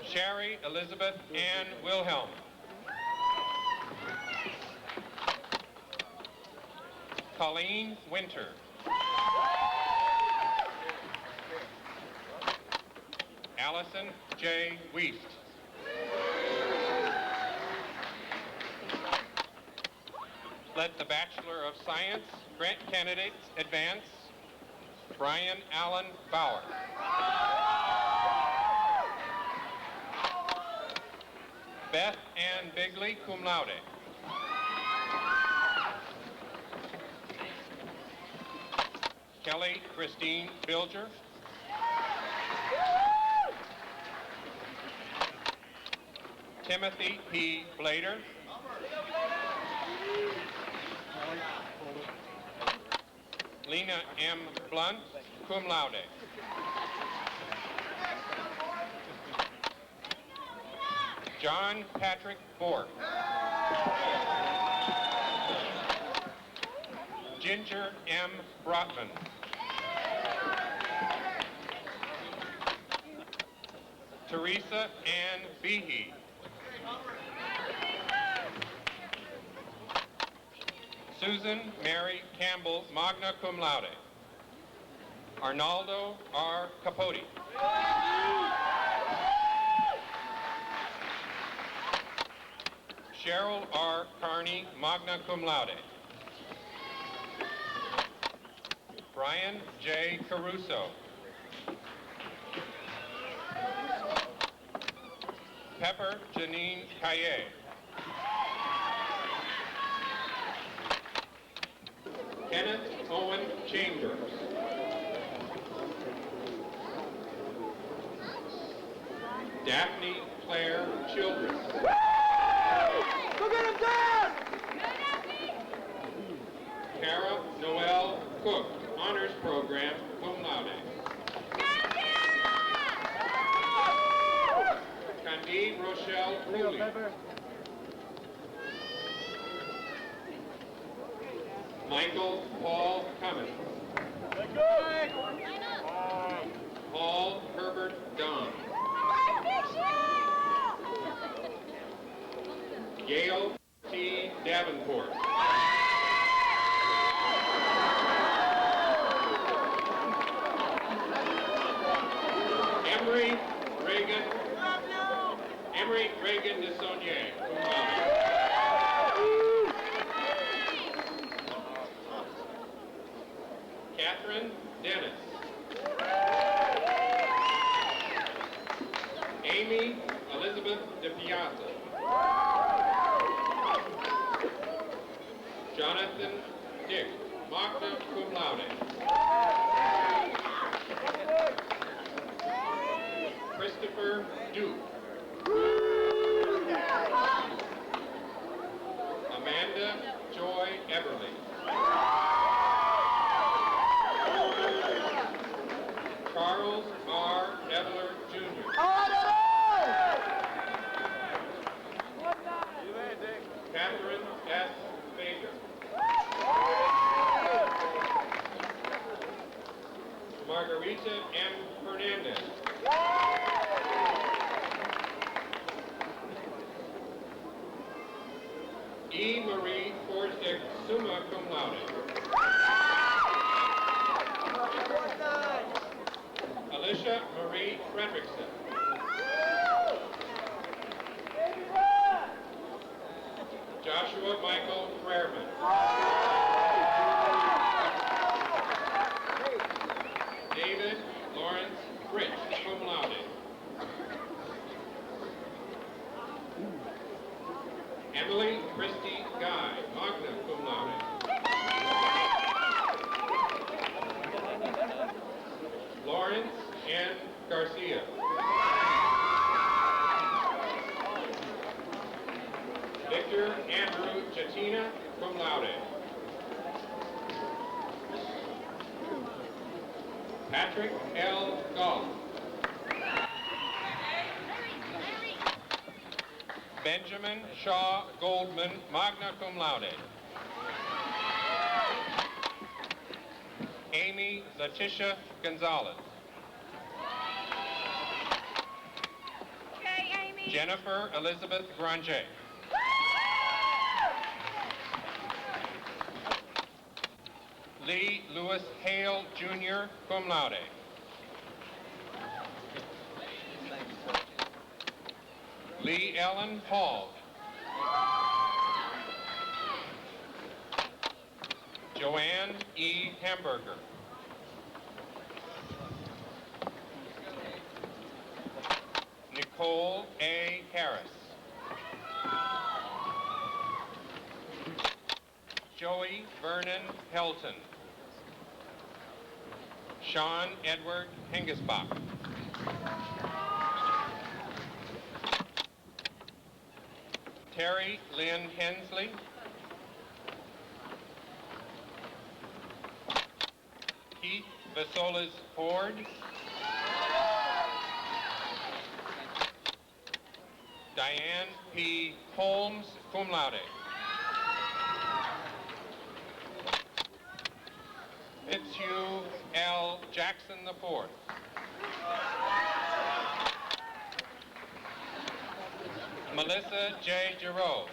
Sherry Elizabeth Ann Wilhelm. Colleen Winter. Allison J. Wiest. Let the Bachelor of Science grant candidates advance. Brian Allen Bauer. Beth Ann Bigley, cum laude. Kelly Christine Bilger. Timothy P. Blader. Lena M. Blunt, cum laude. John Patrick Bork. Ginger M. Brotman. Teresa Ann Behe. Susan Mary Campbell, magna cum laude. Arnaldo R. Capote. Cheryl R. Carney, magna cum laude. Brian J. Caruso. Pepper Janine Caillet. Kenneth Owen Chambers. Daphne Claire Childress. Go get him down! Kara Noel Cook, Honors Program, Cooley. Michael Paul Cummins. Paul Herbert Don. Gail T. Davenport. Emery Reagan de Saunier. Catherine Dennis. Amy Elizabeth de Piazza. Jonathan Dick, magna cum laude. Christopher Duke. Amanda Joy Everly. Charles R. Edler Jr. Catherine S. Baker. Margarita M. Fernandez. E. Marie Forstick, summa cum laude. Alicia Marie Fredrickson. Joshua Michael Freerman. David Lawrence Fritz, cum laude. Emily Christie Guy, magna cum laude. Lawrence N. Garcia. Victor Andrew Chatina, cum laude. Patrick L. Gall. Benjamin Shaw Goldman, magna cum laude. Amy Letitia Gonzalez. Okay, Amy. Jennifer Elizabeth Granger. Lee Lewis Hale, Jr., cum laude. Lee Ellen Hall. Joanne E. Hamburger. Nicole A. Harris. Joey Vernon Helton. Sean Edward Hengesbach. Terry Lynn Hensley. Keith Vasolas Ford. Diane P. Holmes, cum laude. Fitzhugh L. Jackson IV. Melissa J. Giroux.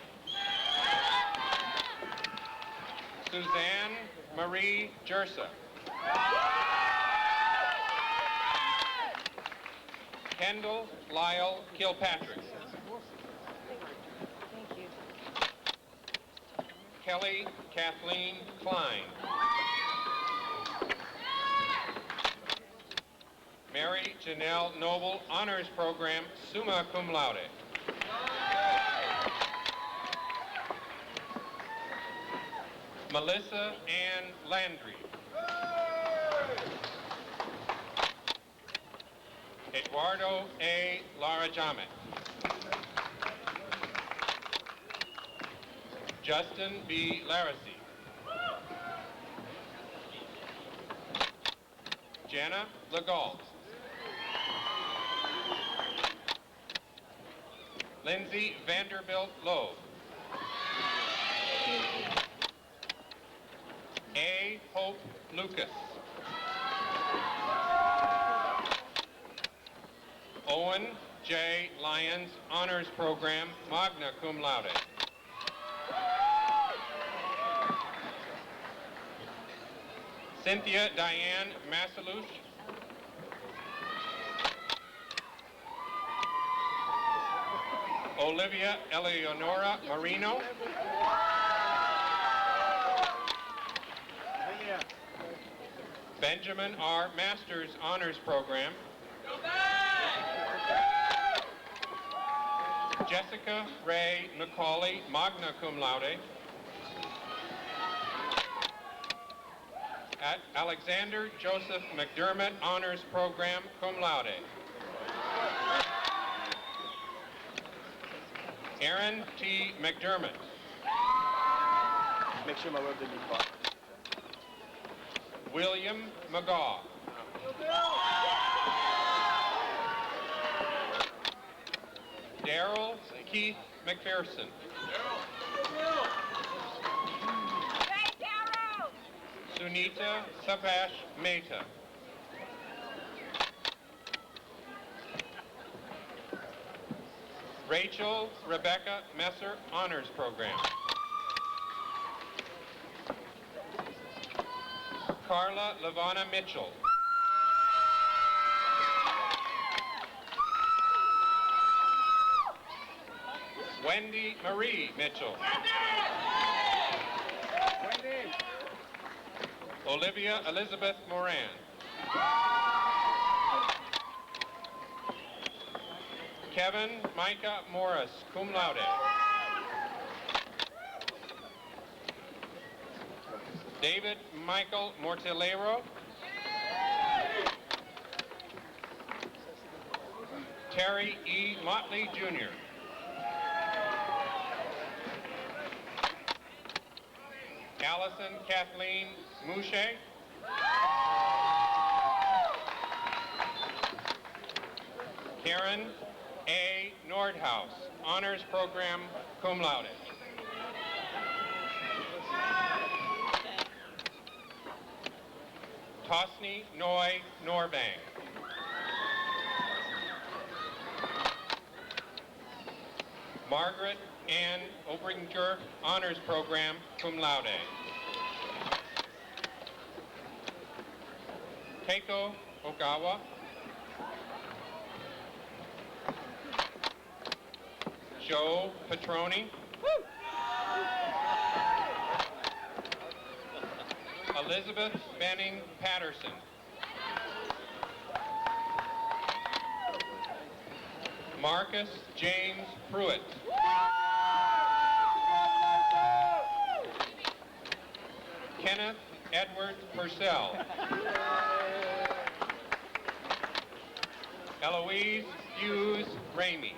Suzanne Marie Jersa. Kendall Lyle Kilpatrick. Thank you. Kelly Kathleen Klein. Mary Janelle Noble, Honors Program, summa cum laude. Melissa Ann Landry. Eduardo A. Larajame. Justin B. Laracy. Jana Legalt. Lindsay Vanderbilt Loeb. A. Hope Lucas. Owen J. Lyons, Honors Program, magna cum laude. Cynthia Diane Massaluch. Olivia Eleonora Marino. Benjamin R. Masters Honors Program. Jessica Ray Macaulay, magna cum laude. At Alexander Joseph McDermott Honors Program, cum laude. Aaron T. McDermott. Make sure my word didn't be fought. William McGaw. Daryl Keith McPherson. Sunita Sabash Mehta. Rachel Rebecca Messer Honors Program. Carla Lavana Mitchell. Wendy Marie Mitchell. Wendy. Olivia Elizabeth Moran. Kevin Micah Morris, cum laude. David Michael Mortillero. Terry E. Motley, Jr. Allison Kathleen Mouche. Karen A. Nordhaus, Honors Program, cum laude. Tosni Noy Norbang. Margaret Ann Obringer, Honors Program, cum laude. Keiko Ogawa. Joe Petroni. Elizabeth Benning Patterson. Marcus James Pruitt. Kenneth Edward Purcell. Eloise Hughes Ramey.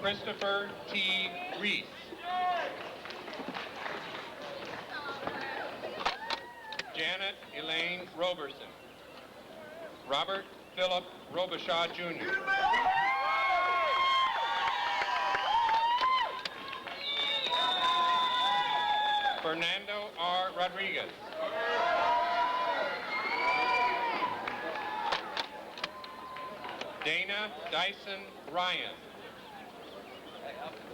Christopher T. Reese. Janet Elaine Roberson. Robert Philip Robichaud, Jr. Fernando R. Rodriguez. Dana Dyson Ryan.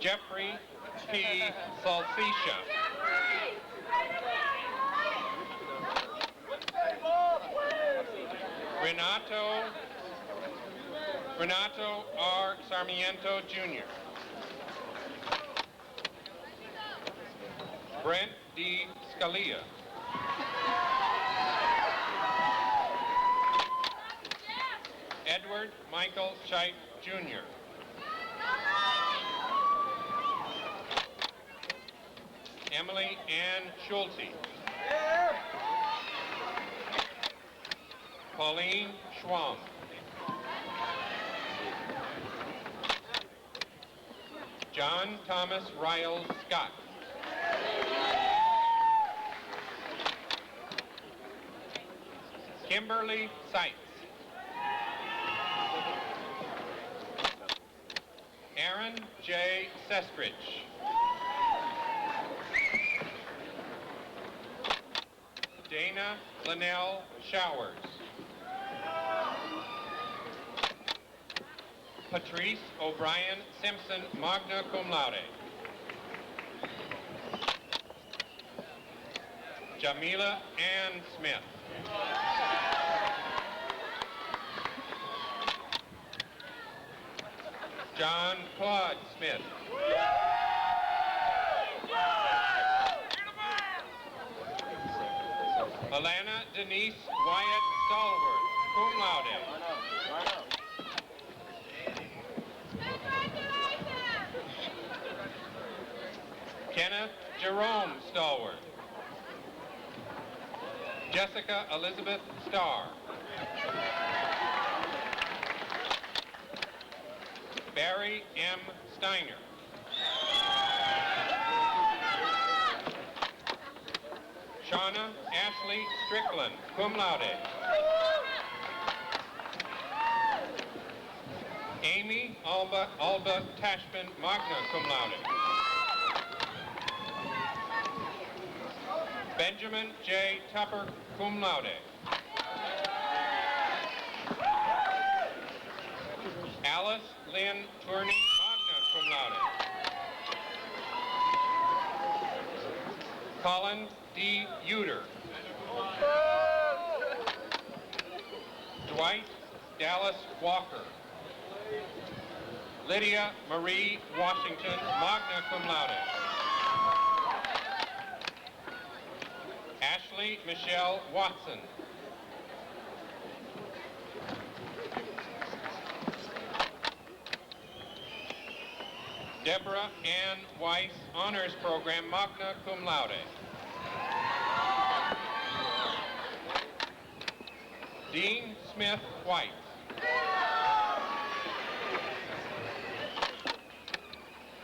Jeffrey P. Salsicha. Renato R. Sarmiento, Jr. Brent D. Scalia. Edward Michael Scheidt, Jr. Emily Ann Schulte. Pauline Schwam. John Thomas Riles Scott. Kimberly Seitz. Aaron J. Sestridge. Dana Linnell Showers. Patrice O'Brien Simpson, magna cum laude. Jamila Ann Smith. John Claude Smith. Alana Denise Wyatt Stallworth, cum laude. Kenneth Jerome Stallworth. Jessica Elizabeth Starr. Barry M. Steiner. Shauna Ashley Strickland, cum laude. Amy Alba Tashman, magna cum laude. Benjamin J. Tupper, cum laude. Alice Lynn Tourney, magna cum laude. Colin D. Uter. Dwight Dallas Walker. Lydia Marie Washington, magna cum laude. Ashley Michelle Watson. Deborah Ann Weiss, Honors Program, magna cum laude. Dean Smith White.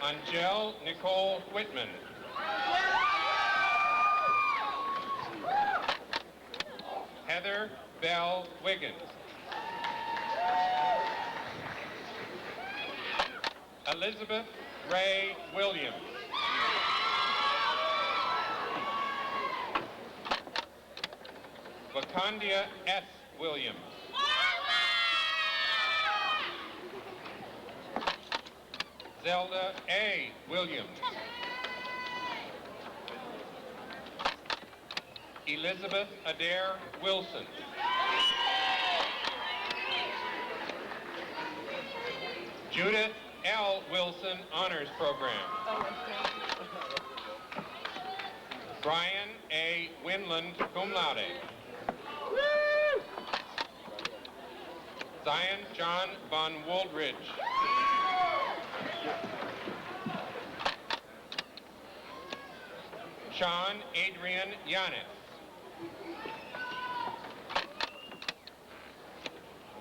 Angel Nicole Whitman. Heather Bell Wiggins. Elizabeth Ray Williams. Vacandia S. Williams. Zelda A. Williams. Elizabeth Adair Wilson. Judith L. Wilson, Honors Program. Brian A. Winland, cum laude. Zion John Von Woldridge. Sean Adrian Yanis.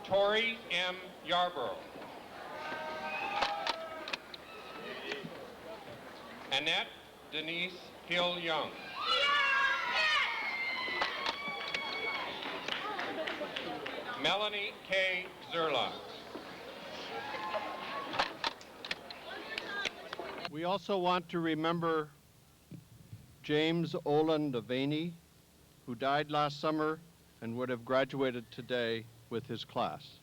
Tori M. Yarborough. Annette Denise Hill Young. Melanie K. Zerla. We also want to remember James Olin Devaney, who died last summer and would have graduated today with his class.